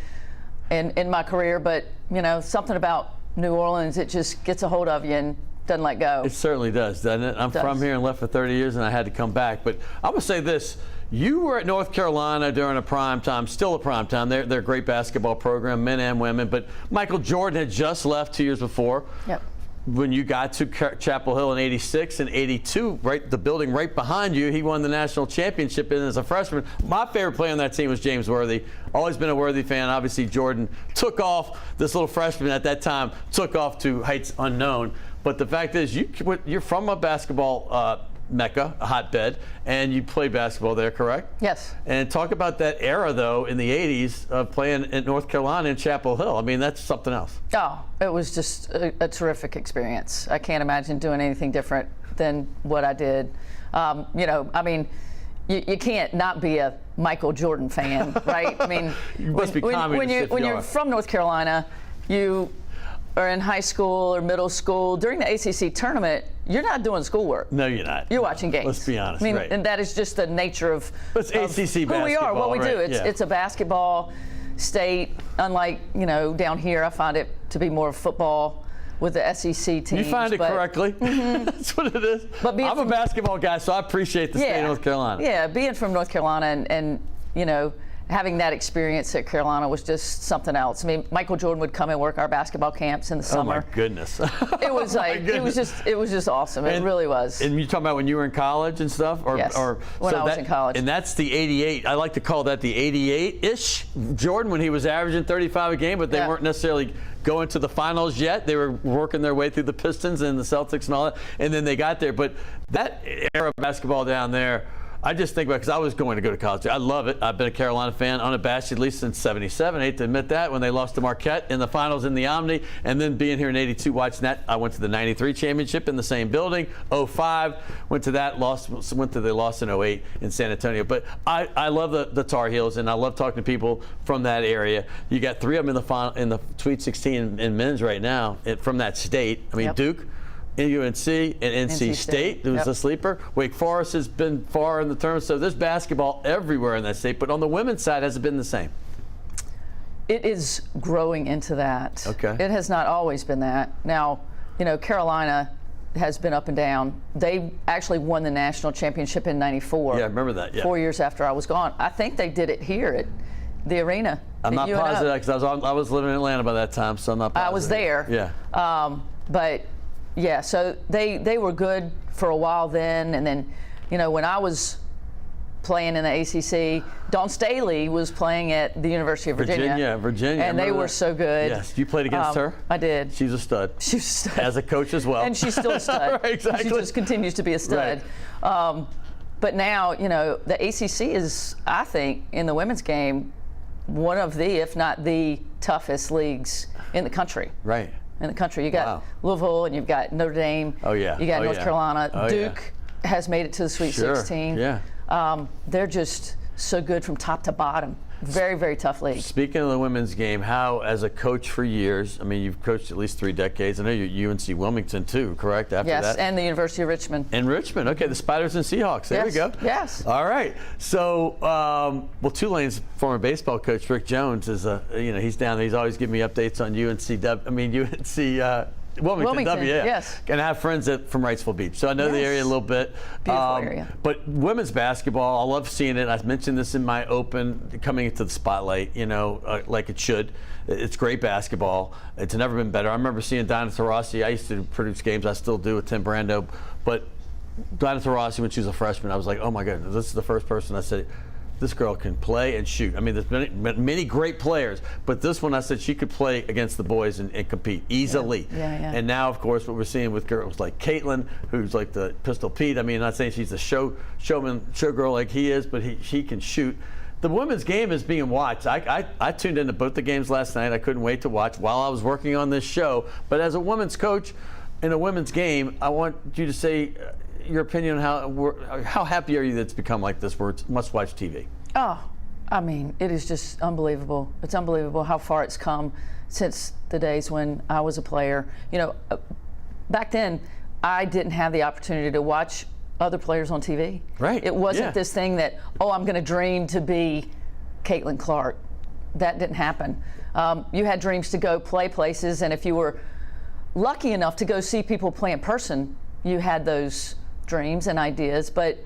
in my career. But, you know, something about New Orleans, it just gets a hold of you and doesn't let go.
It certainly does, doesn't it? I'm from here and left for 30 years, and I had to come back. But I'm going to say this. You were at North Carolina during a prime time, still a prime time. They're a great basketball program, men and women. But Michael Jordan had just left 2 years before.
Yep.
When you got to Chapel Hill in '86 and '82, right, the building right behind you, he won the national championship as a freshman. My favorite player on that team was James Worthy. Always been a Worthy fan. Obviously, Jordan took off. This little freshman at that time took off to heights unknown. But the fact is, you're from a basketball mecca, a hotbed, and you played basketball there, correct?
Yes.
And talk about that era, though, in the 80s of playing in North Carolina and Chapel Hill. I mean, that's something else.
Oh, it was just a terrific experience. I can't imagine doing anything different than what I did. You know, I mean, you can't not be a Michael Jordan fan, right? I mean,
you must be when
you're from North Carolina, you are in high school or middle school. During the ACC tournament, you're not doing schoolwork.
No, you're not.
You're watching games.
Let's be honest.
I mean,
right.
And that is just the nature of
ACC
who we are, what we do. It's a basketball state. Unlike, you know, down here, I find it to be more football with the SEC teams.
You find it correctly.
Mm-hmm.
That's what it is.
But
I'm a basketball guy, so I appreciate the state of North Carolina.
Yeah, being from North Carolina and you know, having that experience at Carolina was just something else. I mean, Michael Jordan would come and work our basketball camps in the summer.
Oh my goodness!
It was like it was just awesome. It really was.
And you talking about when you were in college and stuff,
yes, when I was in college.
And that's the '88. I like to call that the '88-ish Jordan, when he was averaging 35 a game, but they weren't necessarily going to the finals yet. They were working their way through the Pistons and the Celtics and all that, and then they got there. But that era of basketball down there. I just think about because I was going to go to college. I love it. I've been a Carolina fan unabashedly since '77. I hate to admit that when they lost to Marquette in the finals in the Omni, and then being here in '82 watching that. I went to the '93 championship in the same building. '05 went to that. They lost in '08 in San Antonio. But I love the Tar Heels, and I love talking to people from that area. You got 3 of them in the Sweet 16 in men's right now from that state. I mean, Duke, UNC, and NC State, who's a sleeper. Wake Forest has been far in the tournament, so there's basketball everywhere in that state. But on the women's side, has it been the same?
It is growing into that.
Okay.
It has not always been that. Now, Carolina has been up and down. They actually won the national championship in '94.
Yeah, I remember that. Yeah.
4 years after I was gone. I think they did it here at the arena.
I'm not positive because I was living in Atlanta by that time, so I'm not positive.
I was there.
Yeah.
But yeah, so they were good for a while then, and then, when I was playing in the ACC, Dawn Staley was playing at the University of Virginia.
Virginia.
And they were so good.
Yes. You played against her?
I did.
She's a stud.
She was a stud.
As a coach as well.
And she's still a stud.
Right, exactly.
She just continues to be a stud.
Right.
But now, the ACC is, I think, in the women's game, one of the, if not the toughest leagues in the country.
Right.
In the country. You got Louisville, and you've got Notre Dame.
Oh, yeah.
You got North Carolina.
Oh,
Duke has made it to the Sweet 16.
Yeah.
They're just so good from top to bottom. Very, very tough league.
Speaking of the women's game, how, as a coach for years, I mean, you've coached at least 3 decades. I know you're UNC Wilmington, too, correct? After
yes,
that?
and the University of Richmond.
And Richmond. Okay, the Spiders and Seahawks. There we go.
Yes.
All right. So, Tulane's former baseball coach, Rick Jones, is he's down there. He's always giving me updates on Wilmington, W, yeah.
Yes.
And I have friends from Wrightsville Beach, so I know the area a little bit.
Beautiful area.
But women's basketball, I love seeing it. I mentioned this in my open, coming into the spotlight, like it should. It's great basketball. It's never been better. I remember seeing Dinah Taurasi. I used to produce games. I still do with Tim Brando. But Dinah Taurasi, when she was a freshman, I was like, oh my goodness, this is the first person I said, this girl can play and shoot. I mean, there's many great players, but this one I said she could play against the boys and compete easily.
Yeah.
And now, of course, what we're seeing with girls like Caitlin, who's like the Pistol Pete. I mean, I'm not saying she's a showgirl like he is, but she can shoot. The women's game is being watched. I tuned into both the games last night. I couldn't wait to watch while I was working on this show. But as a women's coach in a women's game, I want you to say your opinion on how happy are you that it's become like this where it's must-watch TV?
Oh, I mean, it is just unbelievable. It's unbelievable how far it's come since the days when I was a player. Back then, I didn't have the opportunity to watch other players on TV.
Right.
It wasn't this thing that, I'm going to dream to be Caitlin Clark. That didn't happen. You had dreams to go play places, and if you were lucky enough to go see people play in person, you had those dreams and ideas. But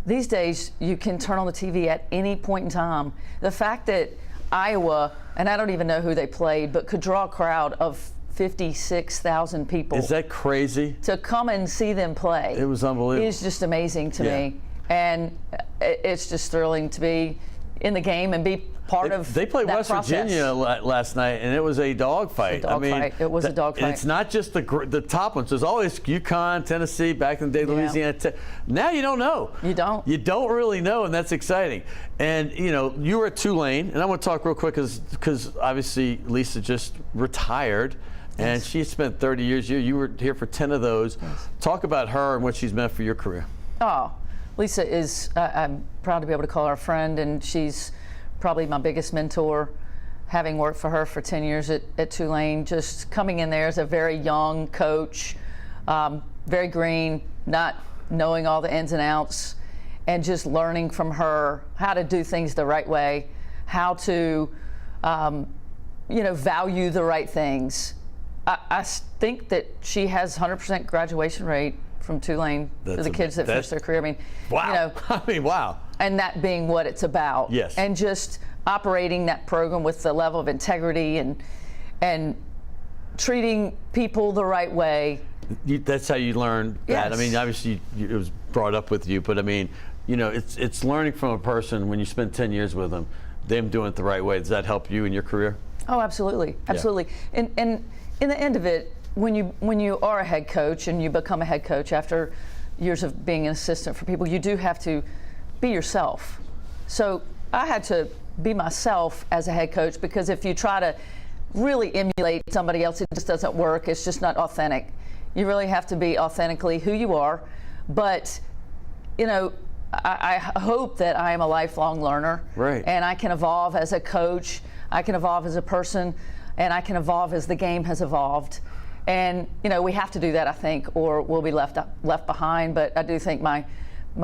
these days, you can turn on the TV at any point in time. The fact that Iowa, and I don't even know who they played, but could draw a crowd of 56,000 people.
Is that crazy?
To come and see them play.
It was unbelievable.
It's just amazing to me. And it's just thrilling to be in the game and be part of
They played
that
West
process.
Virginia last night, and it was a dogfight.
It was a dogfight.
It's not just the top ones. There's always UConn, Tennessee, back in the day, Louisiana. Now you don't know.
You don't.
You don't really know, and that's exciting. And, you were at Tulane, and I want to talk real quick because obviously Lisa just retired. And she spent 30 years here. You were here for 10 of those. Yes. Talk about her and what she's meant for your career.
Oh, Lisa is, I'm proud to be able to call her a friend, and she's probably my biggest mentor, having worked for her for 10 years at Tulane, just coming in there as a very young coach, very green, not knowing all the ins and outs, and just learning from her how to do things the right way, how to, value the right things. I think that she has 100% graduation rate from Tulane for the kids that finish their career. I mean,
wow. Wow.
And that being what it's about.
Yes.
And just operating that program with the level of integrity and treating people the right way.
That's how you learn that.
Yes.
I mean, obviously it was brought up with you, but I mean, it's learning from a person when you spend 10 years with them doing it the right way. Does that help you in your career?
Oh, absolutely. Absolutely. Yeah. And in the end of it, when you are a head coach and you become a head coach after years of being an assistant for people, you do have to be yourself. So I had to be myself as a head coach, because if you try to really emulate somebody else, it just doesn't work. It's just not authentic. You really have to be authentically who you are. But, you know, I hope that I am a lifelong learner.
Right.
And I can evolve as a coach, I can evolve as a person, and I can evolve as the game has evolved. And, you know, we have to do that, I think, or we'll be left behind. But I do think my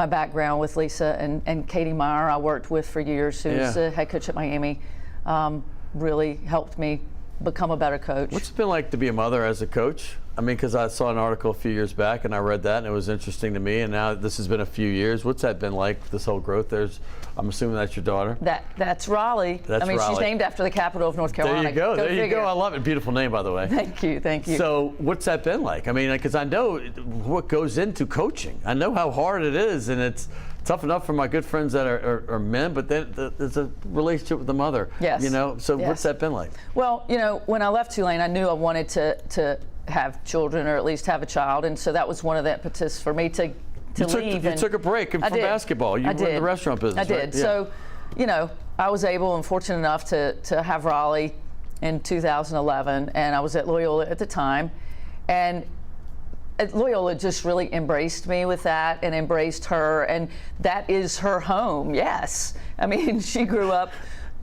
background with Lisa and Katie Meyer, I worked with for years, who's the head coach at Miami, really helped me become a better coach.
What's it been like to be a mother as a coach? I mean, because I saw an article a few years back and I read that and it was interesting to me, and now this has been a few years. What's that been like, this whole growth? I'm assuming that's your daughter?
That's Raleigh.
That's
Raleigh. She's named after the capital of North Carolina.
There you go. There you go. I love it. Beautiful name, by the way.
Thank you. Thank you.
So what's that been like? I mean, because I know what goes into coaching. I know how hard it is, and it's tough enough for my good friends that are men, but then there's a relationship with the mother.
Yes.
You know, so
yes.
What's that been like?
Well, you know, when I left Tulane, I knew I wanted to have children, or at least have a child, and so that was one of the impetus for me to leave.
You took a break from basketball. You were in the restaurant business.
I did.
Right? Yeah.
So, you know, I was able and fortunate enough to have Raleigh in 2011, and I was at Loyola at the time, and Loyola just really embraced me with that, and embraced her, and that is her home. Yes, I mean, she grew up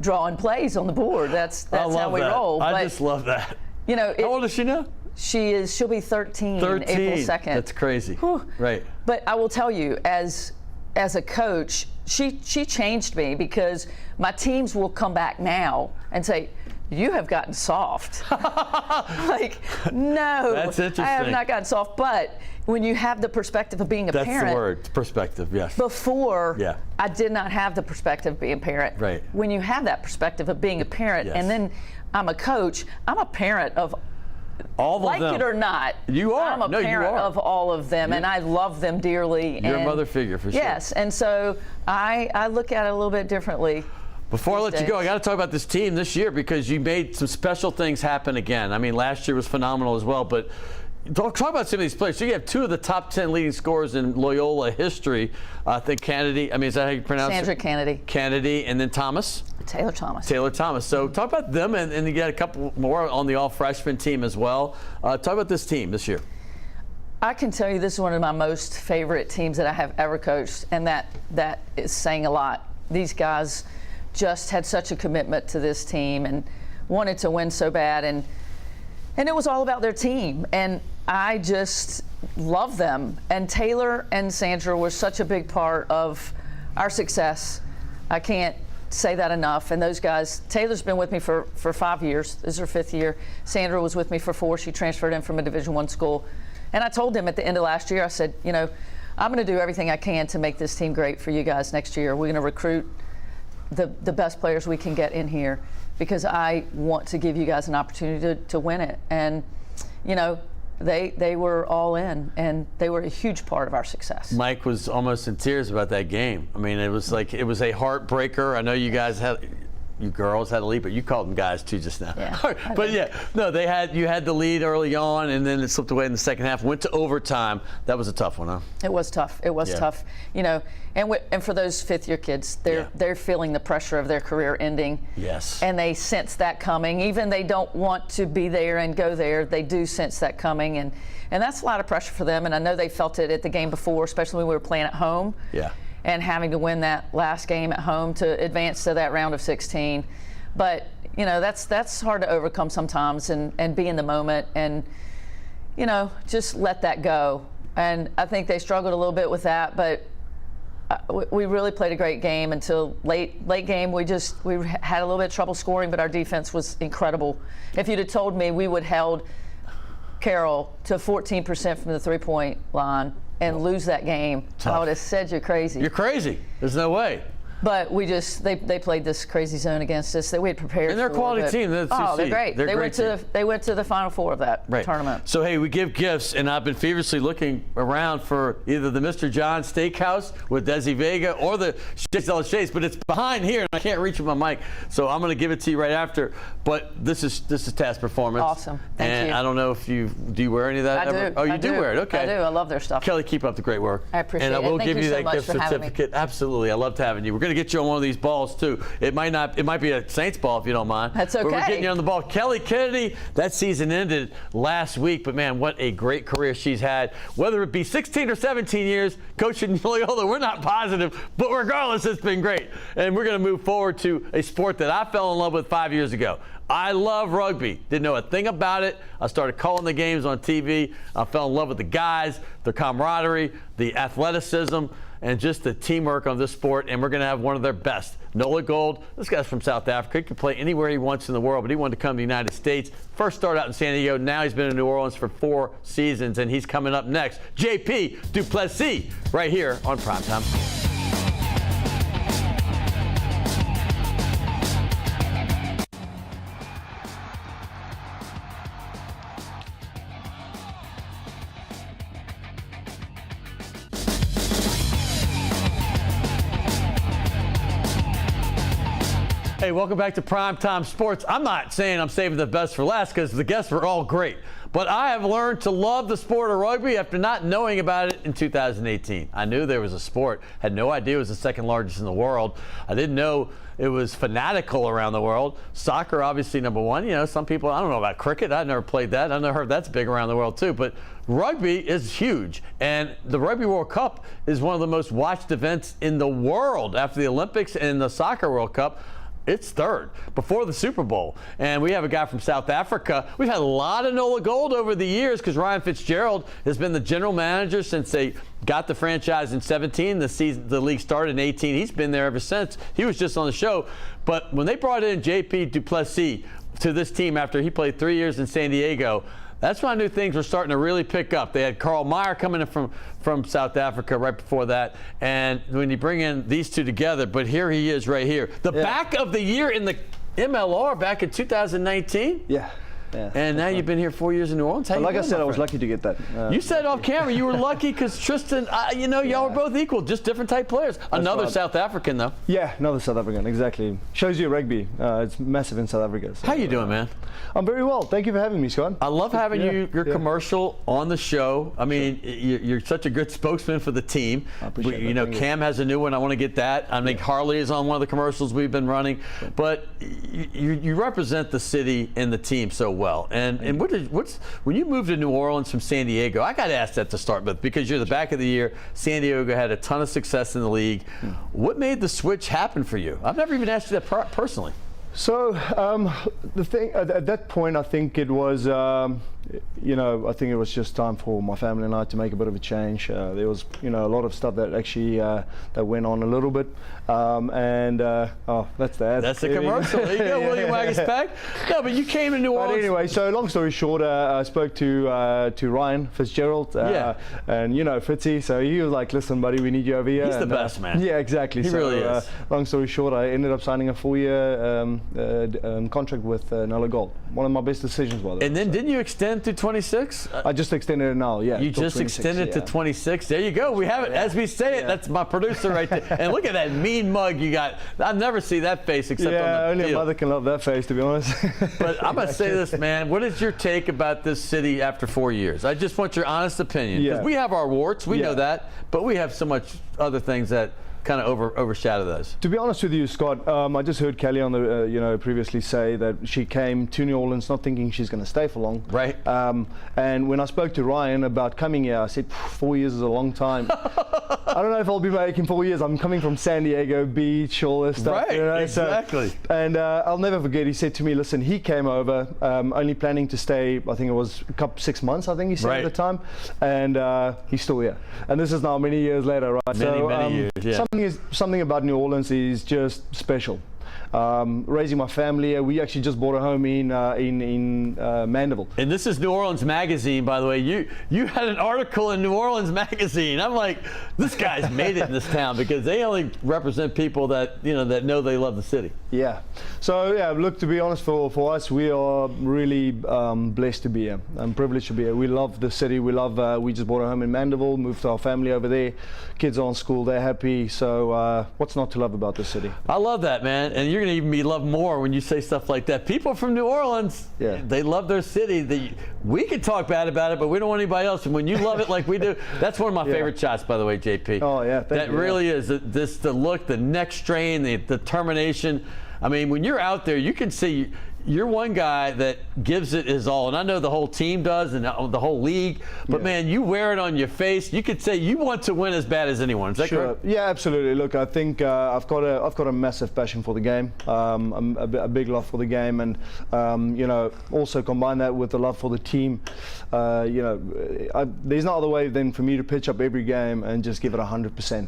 drawing plays on the board. That's how we roll.
I just love that.
You know,
how old is she now?
She'll be 13. April 2nd.
That's crazy.
Whew.
Right.
But I will tell you, as a coach, she changed me, because my teams will come back now and say, you have gotten soft. Like, no,
that's interesting.
I have not gotten soft. But when you have the perspective of being a parent.
That's the word, perspective, yes.
Before, I did not have the perspective of being a parent.
Right.
When you have that perspective of being a parent, and then I'm a coach, I'm a parent of
all of them.
Like it or not,
you are.
I'm a parent of all of them, and I love them dearly.
You're a mother figure, for sure.
Yes, and so I look at it a little bit differently.
Before I let you go, I got to talk about this team this year, because you made some special things happen again. I mean, last year was phenomenal as well, but talk about some of these players. So you have two of the top 10 leading scorers in Loyola history. I think Kennedy, is that how you pronounce
Sandra
it?
Kennedy.
Kennedy, and then Thomas?
Taylor Thomas.
Taylor Thomas. So talk about them, and you got a couple more on the all-freshman team as well. Talk about this team this year.
I can tell you this is one of my most favorite teams that I have ever coached, and that is saying a lot. These guys just had such a commitment to this team and wanted to win so bad, and it was all about their team, and I just love them. And Taylor and Sandra were such a big part of our success. I can't say that enough. And those guys, Taylor's been with me for 5 years. This is her 5th year. Sandra was with me for 4. She transferred in from a Division I school. And I told them at the end of last year, I said, you know, I'm going to do everything I can to make this team great for you guys next year. We're going to recruit the best players we can get in here, because I want to give you guys an opportunity to win it. And, you know, they were all in, and they were a huge part of our success.
Mike was almost in tears about that game. I mean, it was a heartbreaker. I know you guys you girls had a lead, but you called them guys too just now.
Yeah,
but you had the lead early on, and then it slipped away in the second half. Went to overtime. That was a tough one, huh?
It was tough. It was tough. You know, and for those 5th-year kids, they're feeling the pressure of their career ending.
Yes.
And they sense that coming. Even they don't want to be there and go there, they do sense that coming, and that's a lot of pressure for them. And I know they felt it at the game before, especially when we were playing at home.
Yeah.
And having to win that last game at home to advance to that round of 16. But, you know, that's hard to overcome sometimes, and be in the moment and, you know, just let that go. And I think they struggled a little bit with that, but we really played a great game until late game. We had a little bit of trouble scoring, but our defense was incredible. If you'd have told me we would held Carroll to 14% from the three-point line and lose that game, I would have said you're crazy.
You're crazy. There's no way.
But they played this crazy zone against us that we had prepared.
And they're a quality team. They're
great. They went to the Final Four of that tournament.
So hey, we give gifts, and I've been feverishly looking around for either the Mr. John Steakhouse with Desi Vega or the Chase, but it's behind here, and I can't reach with my mic. So I'm going to give it to you right after. But this is Task Performance.
Awesome. Thank you.
I don't know if do you wear any of that?
I do.
Oh, you do wear it. Okay.
I do. I love their stuff.
Kelly, keep up the great work.
I appreciate it.
And I will
Thank
give you
so
that
much
gift
for having
certificate.
me.
Absolutely. I loved having you. We're going to get you on one of these balls too. It might be a Saints ball if you don't mind.
That's okay.
But we're getting you on the ball. Kellie Kennedy, that season ended last week, but man, what a great career she's had. Whether it be 16 or 17 years coaching Loyola, we're not positive, but regardless, it's been great. And we're going to move forward to a sport that I fell in love with 5 years ago. I love rugby. Didn't know a thing about it. I started calling the games on TV. I fell in love with the guys, the camaraderie, the athleticism, and just the teamwork of this sport. And we're going to have one of their best. Nola Gold, this guy's from South Africa. He can play anywhere he wants in the world, but he wanted to come to the United States. First started out in San Diego. Now he's been in New Orleans for 4 seasons, and he's coming up next. JP du Plessis right here on Primetime. Hey, welcome back to Primetime Sports. I'm not saying I'm saving the best for last because the guests were all great, but I have learned to love the sport of rugby after not knowing about it in 2018. I knew there was a sport, had no idea it was the second largest in the world. I didn't know it was fanatical around the world. Soccer, obviously, number one. You know, some people, I don't know about cricket. I've never played that. I've never heard that's big around the world, too. But rugby is huge. And the Rugby World Cup is one of the most watched events in the world after the Olympics and the Soccer World Cup. It's third, before the Super Bowl. And we have a guy from South Africa. We've had a lot of Nola Gold over the years because Ryan Fitzgerald has been the general manager since they got the franchise in 17. The league started in 18. He's been there ever since. He was just on the show. But when they brought in JP du Plessis to this team after he played 3 years in San Diego, that's when I knew things were starting to really pick up. They had Carl Meyer coming in from South Africa right before that. And when you bring in these two together, but here he is right here. The back of the year in the MLR back in 2019.
Yeah. Yeah,
and now you've been here 4 years in New Orleans.
Like I said, I was lucky to get that.
You said off camera you were lucky because Tristan, y'all were both equal, just different type players. Another right. South African, though.
Yeah, another South African, exactly. Shows you rugby. It's massive in South Africa. So,
how you doing, man?
I'm very well. Thank you for having me, Scott.
I love having your commercial on the show. I mean, you're such a good spokesman for the team.
I appreciate that.
Cam has a new one. I want to get that. I think Harley is on one of the commercials we've been running. But you represent the city and the team so well. And when you moved to New Orleans from San Diego, I got to ask that to start with because you're the back of the year. San Diego had a ton of success in the league. What made the switch happen for you? I've never even asked you that personally.
So the thing at that point, I think it was, I think it was just time for my family and I to make a bit of a change. There was, a lot of stuff that actually that went on a little bit, that's that.
That's the commercial. There you go, William Wagner's pack. No, but you came to New Orleans.
But anyway, so long story short, I spoke to Ryan Fitzgerald, and Fitzy. So he was like, "Listen, buddy, we need you over here."
He's the best, man.
Yeah, exactly.
He really is.
Long story short, I ended up signing a 4-year contract with Nola Gold. One of my best decisions, by the way.
And then didn't you extend to 26?
I just extended it now, yeah.
You just extended to 26. There you go. We have it. As we say it, that's my producer right there. And look at that mean mug you got. I never see that face except on the
only
field.
A mother can love that face, to be honest.
But I'm going to say this, man. What is your take about this city after 4 years? I just want your honest opinion. Because we have our warts. We know that. But we have so much other things that kind of overshadow those.
To be honest with you, Scott, I just heard Kellie on the previously say that she came to New Orleans not thinking she's going to stay for long.
Right.
And when I spoke to Ryan about coming here, I said 4 years is a long time. I don't know if I'll be making 4 years. I'm coming from San Diego Beach, all this stuff.
Right. Exactly.
And I'll never forget. He said to me, "Listen, he came over only planning to stay. I think it was 6 months. I think he said at the time, and he's still here. And this is now many years later, right?
Many years. Yeah.
Something about New Orleans is just special. raising my family here. We actually just bought a home in Mandeville.
And this is New Orleans Magazine, by the way. You had an article in New Orleans Magazine. I'm like, this guy's made it in this town, because they only represent people that that know they love the city.
Yeah. So yeah, look, to be honest, for us, we are really blessed to be here. I'm privileged to be here. We love the city. We love. We just bought a home in Mandeville, moved our family over there. Kids are in school. They're happy. So what's not to love about this city?
I love that, man. And you're going to even be loved more when you say stuff like that. People from New Orleans, they love their city. We can talk bad about it, but we don't want anybody else. And when you love it like we do, that's one of my favorite shots, by the way, JP.
Oh, yeah.
That really is. The look, the neck strain, the determination. I mean, when you're out there, you can see you're one guy that gives it his all, and I know the whole team does, and the whole league. But man, you wear it on your face. You could say you want to win as bad as anyone. Is that correct?
Yeah, absolutely. Look, I think I've got a massive passion for the game, a big love for the game, and also combine that with the love for the team. There's no other way than for me to pitch up every game and just give it 100%.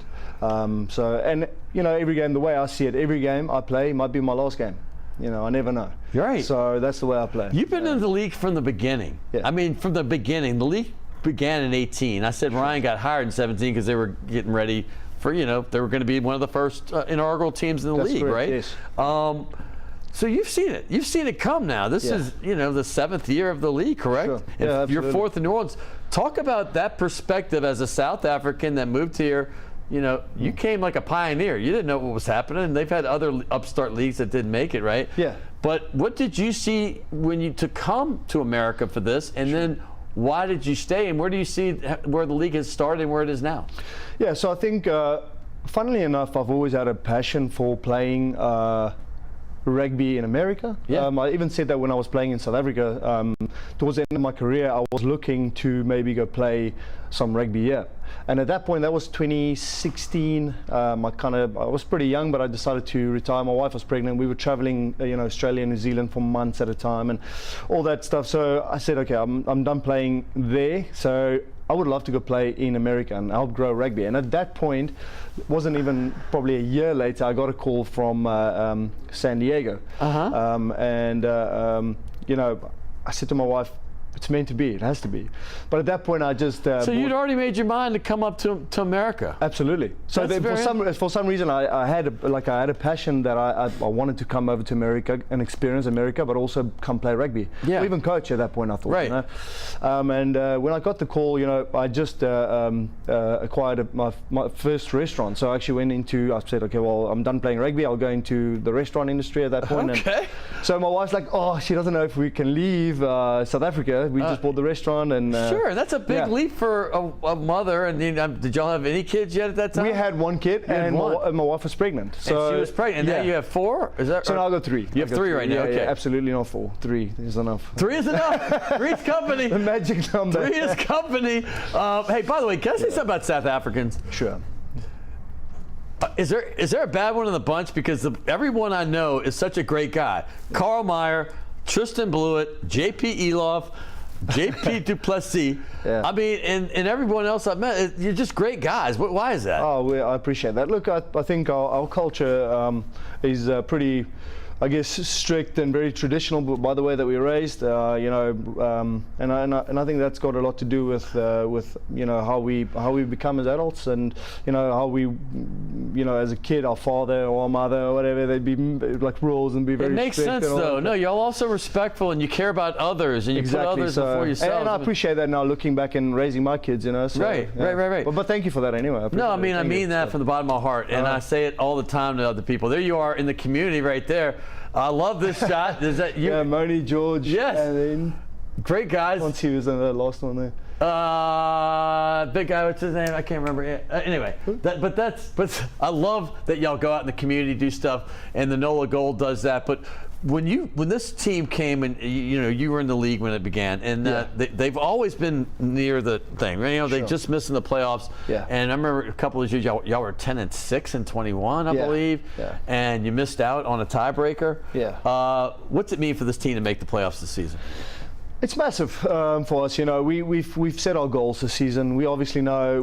Every game, the way I see it, every game I play might be my last game. I never know.
You're right.
So that's the way I play.
You've been in the league from the beginning.
Yeah.
I mean, from the beginning. The league began in 18. I said Ryan got hired in 17 because they were getting ready for, they were going to be one of the first inaugural teams in the league,
correct,
right?
Yes.
So you've seen it. You've seen it come now. This is, the 7th year of the league, correct?
Sure.
And
Yeah,
you're
absolutely.
4th in New Orleans. Talk about that perspective as a South African that moved here. You came like a pioneer. You didn't know what was happening. And they've had other upstart leagues that didn't make it, right?
Yeah.
But what did you see to come to America for this? And then why did you stay? And where do you see where the league has started and where it is now?
Yeah, so I think, funnily enough, I've always had a passion for playing rugby in America.
Yeah.
I even said that when I was playing in South Africa. Towards the end of my career, I was looking to maybe go play some rugby here. And at that point, that was 2016. I was pretty young, but I decided to retire. My wife was pregnant. We were traveling, Australia and New Zealand for months at a time and all that stuff. So I said, okay, I'm done playing there. So I would love to go play in America and help grow rugby. And at that point, it wasn't even probably a year later, I got a call from San Diego. I said to my wife, it's meant to be. It has to be. But at that point, I just.
So you'd already made your mind to come up to America.
Absolutely. So for some reason, I had a passion that I wanted to come over to America and experience America, but also come play rugby.
Yeah.
Or even coach at that point, I thought.
Right.
When I got the call, I just acquired my first restaurant. So I actually went into. I said, okay, well, I'm done playing rugby. I'll go into the restaurant industry at that point.
Okay.
So my wife's like, oh, she doesn't know if we can leave South Africa. We just bought the restaurant and
sure, that's a big leap for a mother. And did y'all have any kids yet at that time?
We had one kid, and my wife was pregnant. So
and she was pregnant. And now you have 4? Is that?
So now I got 3.
You have 3 right now. Okay.
Yeah, absolutely not 4. 3 is enough.
3 is enough. 3's company.
The magic number.
3 is company. Hey, by the way, can I say something about South Africans?
Sure.
Is there a bad one in the bunch? Because everyone I know is such a great guy. Carl Meyer, Tristan Blewett, JP Eloff, JP du Plessis.
Yeah.
I mean, and everyone else I've met, you're just great guys. Why is that?
Oh, I appreciate that. Look, I think our culture is pretty, I guess, strict and very traditional by the way that we're raised. And I think that's got a lot to do with how we become as adults, and how we, as a kid, our father or our mother or whatever, they'd be like rules and be very.
It makes sense though. No, y'all also respectful and you care about others and you put others before yourselves.
And I appreciate that now, looking back and raising my kids. So,
right. But
thank you for that anyway.
I mean that from the bottom of my heart, and I say it all the time to other people. There you are in the community right there. I love this shot. Is that you?
Yeah, Moni, George.
Yes.
And then
great guys.
Once he was in the last one there.
Big guy, what's his name? I can't remember. Anyway, but I love that y'all go out in the community, do stuff, and the NOLA Gold does that. But when this team came and you were in the league when it began, and they've always been near the thing, right? They just missed in the playoffs.
Yeah.
And I remember a couple of years y'all were 10-6 and 21, I believe.
Yeah.
And you missed out on a tiebreaker.
Yeah.
What's it mean for this team to make the playoffs this season?
It's massive for us. You know, we've set our goals this season. We obviously know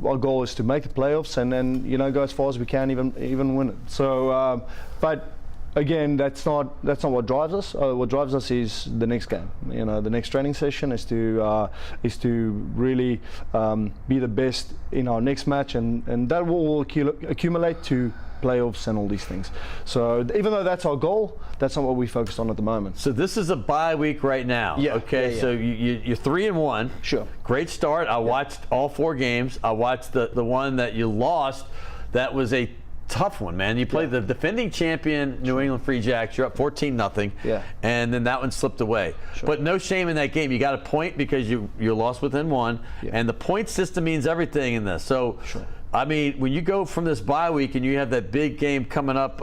our goal is to make the playoffs and then go as far as we can, even win it. So, but again, that's not what drives us. What drives us is the next game. You know, the next training session is to really be the best in our next match, and that will accumulate to playoffs and all these things. So even though that's our goal, that's not what we focused on at the moment.
So this is a bye week right now.
Yeah.
Okay.
Yeah.
So you're 3-1.
Sure.
Great start. I watched all 4 games. I watched the one that you lost. That was a tough one, man. You played the defending champion New England Free Jacks. You're up 14-0.
Yeah.
And then that one slipped away.
Sure.
But no shame in that game. You got a point because you lost within 1.
Yeah.
And the point system means everything in this. So.
Sure.
I mean, when you go from this bye week and you have that big game coming up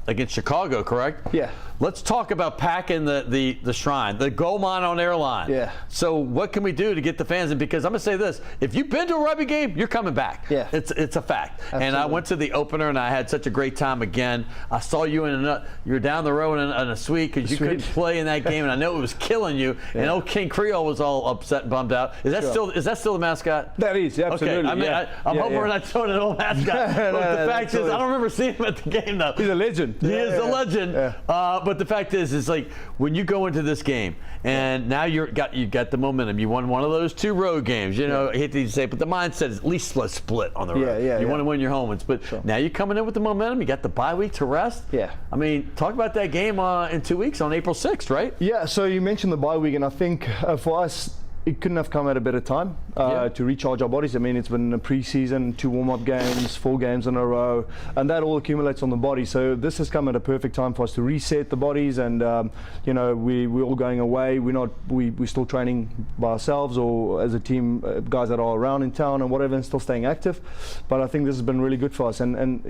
against Chicago, correct?
Yeah.
Let's talk about packing the Shrine, the gold mine on airline.
Yeah.
So what can we do to get the fans in? Because I'm going to say this, if you've been to a rugby game, you're coming back.
Yeah.
It's a fact.
Absolutely.
And I went to the opener and I had such a great time again. I saw you you were down the road in a suite because you couldn't play in that game, and I know it was killing you. Yeah. And old King Creole was all upset and bummed out. Is that still the mascot?
That is, absolutely.
Okay. I mean, I'm hoping we're not throwing an old mascot. But the fact is, I don't remember seeing him at the game though.
He's a legend.
He is a legend.
Yeah.
But the fact is like when you go into this game and now you got the momentum. You won one of those 2 road games. You know, I hate to say, but the mindset is at least let's split on the road. You want to win your home ones, but now you're coming in with the momentum. You got the bye week to rest.
Yeah.
I mean, talk about that game in 2 weeks on April 6th, right?
Yeah. So you mentioned the bye week, and I think for us, it couldn't have come at a better time to recharge our bodies. I mean, it's been a pre-season, 2 warm-up games, 4 games in a row, and that all accumulates on the body. So this has come at a perfect time for us to reset the bodies, and we're all going away. We're still training by ourselves or as a team, guys that are around in town and whatever, and still staying active. But I think this has been really good for us, and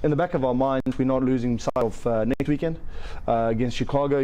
in the back of our minds, we're not losing sight of next weekend against Chicago.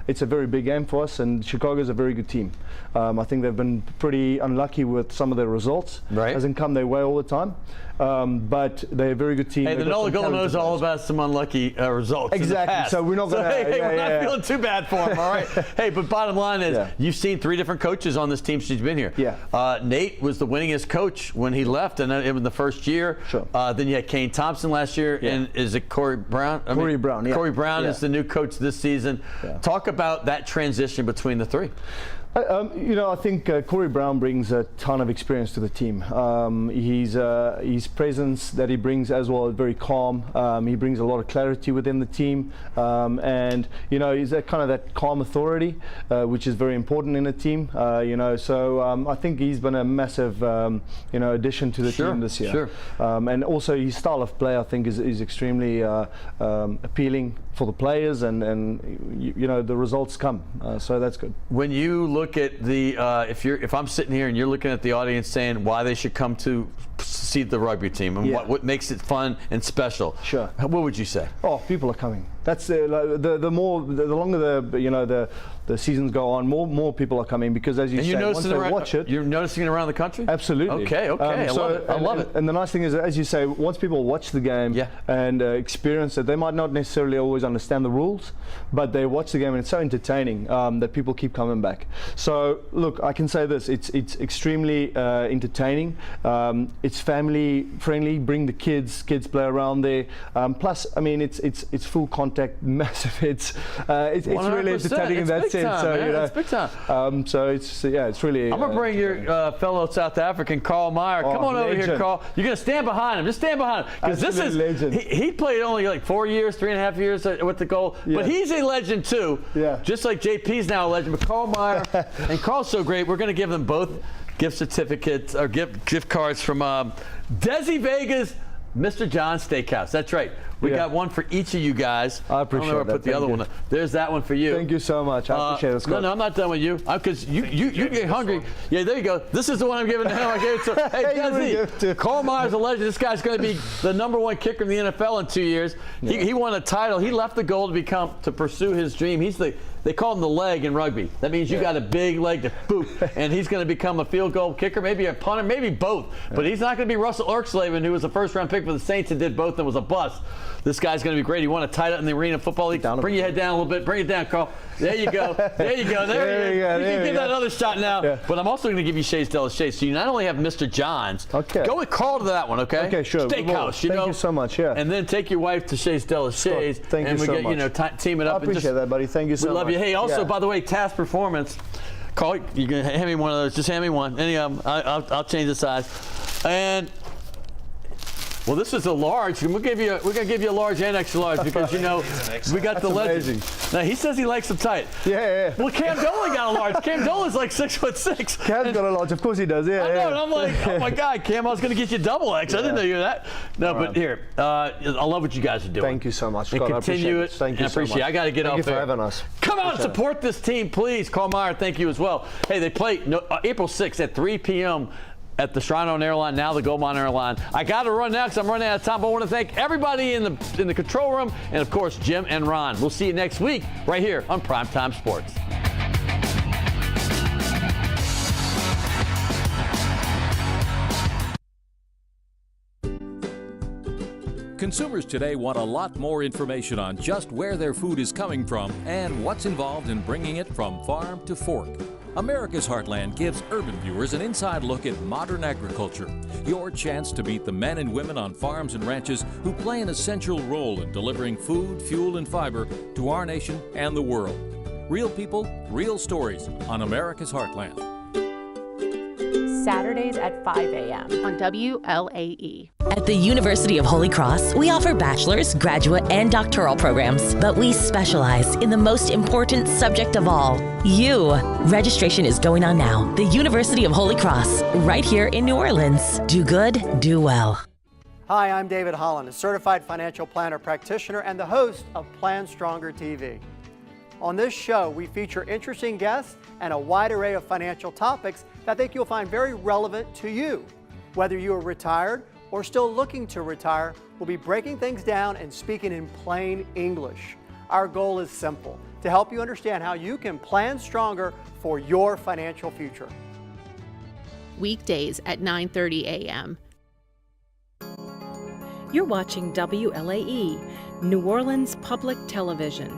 It's a very big game for us, and Chicago's a very good team. I think they've been pretty unlucky with some of their results.
Right.
Hasn't come their way all the time. But they're a very good team.
Hey, the Nola Gola knows all about some unlucky results.
Exactly.
In the past.
So we're not going to.
We're not feeling too bad for him. All right. Hey, but bottom line is, you've seen 3 different coaches on this team since you've been here.
Yeah.
Nate was the winningest coach when he left, and in the first year.
Sure.
Then you had Kane Thompson last year, and is it Corey Brown?
Corey Brown. Yeah.
Corey Brown is the new coach this season.
Yeah.
Talk about that transition between the 3.
I think Corey Brown brings a ton of experience to the team. His presence that he brings as well is very calm. He brings a lot of clarity within the team, and he's that kind of that calm authority, which is very important in a team. So I think he's been a massive addition to the team this year.
Sure.
And also his style of play, I think, is extremely appealing for the players, and the results come. So that's good.
When you look at the if I'm sitting here and you're looking at the audience saying why they should come to see the rugby team and what makes it fun and special,
sure,
what would you say?
Oh, people are coming. That's the longer the seasons go on, more people are coming, because as you say, once they watch it,
you're noticing it around the country.
Absolutely.
Okay. I love it.
And the nice thing is, as you say, once people watch the game and experience it, they might not necessarily always understand the rules, but they watch the game and it's so entertaining that people keep coming back. So look, I can say this: it's extremely entertaining. It's family friendly. Bring the kids play around there. Plus, I mean, it's full contact, massive hits. It's really entertaining in that sense. So
it's big time.
So it's really.
I'm gonna bring your fellow South African Carl Meyer. Come on over here, Carl. You're gonna stand behind him. Just stand behind him, because this is
legend.
He played only like 4 years, 3.5 years with the goal, but he's a legend too.
Yeah.
Just like JP's now a legend, but Carl Meyer and Carl's so great. We're gonna give them both gift certificates or gift cards from Desi Vega's Mr. John's Steakhouse. That's right. We got one for each of you guys.
I appreciate
I don't know where I put the other one. There's that one for you.
Thank you so much. I appreciate it, Scott.
No, I'm not done with you. Because you get hungry. Yeah, there you go. This is the one I'm giving to him. I gave it to Hey, Desi, Carl Meyer's a legend. This guy's going to be the #1 kicker in the NFL in 2 years. Yeah. He won a title. He left the goal to pursue his dream. They call him the leg in rugby. That means you got a big leg to boot, and he's going to become a field goal kicker, maybe a punter, maybe both. But he's not going to be Russell Erksleben, who was a first-round pick for the Saints and did both and was a bust. This guy's going to be great. You want to tie it up in the Arena Football League? Bring your head down a little bit. Bring it down, Carl. There you go. There you go. There you go. You can give that another shot now. Yeah. But I'm also going to give you Shays Della Shays. So you not only have Mr. John's.
Okay.
Go with Carl to that one, okay?
Okay, sure.
Steakhouse, you know.
Thank you so much, yeah.
And then take your wife to Shays Della Shays.
Thank you so much.
And we get, team it up.
I appreciate that, buddy. Thank you so much.
We love you. Hey, also, by the way, Task Performance. Carl, you can hand me one of those. Just hand me one. Any of them. I'll change the size. And well, this is a large. We're gonna give you a large and extra large because we got the legend. Now he says he likes them tight.
Yeah.
Well, Cam Dolan got a large. Cam Dolan's like 6'6".
Cam's got a large. Of course he does. Yeah.
I know. And I'm like, oh my God, Cam, I was gonna get you double X. I didn't know you were that. No, but here, I love what you guys are doing.
Thank you so much,
and
Scott.
continue it.
Thank you
I appreciate
so much.
I got to get off there.
Thank you for having us.
Come on, support this team, please. Carl Meyer, thank you as well. Hey, they play April 6th at 3 p.m. at the Shrine Airline, now the Goldmine Airline. I got to run now because I'm running out of time, but I want to thank everybody in the control room and, of course, Jim and Ron. We'll see you next week right here on Primetime Sports.
Consumers today want a lot more information on just where their food is coming from and what's involved in bringing it from farm to fork. America's Heartland gives urban viewers an inside look at modern agriculture. Your chance to meet the men and women on farms and ranches who play an essential role in delivering food, fuel, and fiber to our nation and the world. Real people, real stories on America's Heartland.
Saturdays at 5 a.m. on WLAE.
At the University of Holy Cross, we offer bachelor's, graduate, and doctoral programs, but we specialize in the most important subject of all, you. Registration is going on now. The University of Holy Cross, right here in New Orleans. Do good, do well.
Hi, I'm David Holland, a certified financial planner practitioner and the host of Plan Stronger TV. On this show, we feature interesting guests and a wide array of financial topics that I think you'll find very relevant to you. Whether you are retired or still looking to retire, we'll be breaking things down and speaking in plain English. Our goal is simple, to help you understand how you can plan stronger for your financial future.
Weekdays at 9:30 a.m.
You're watching WLAE, New Orleans Public Television.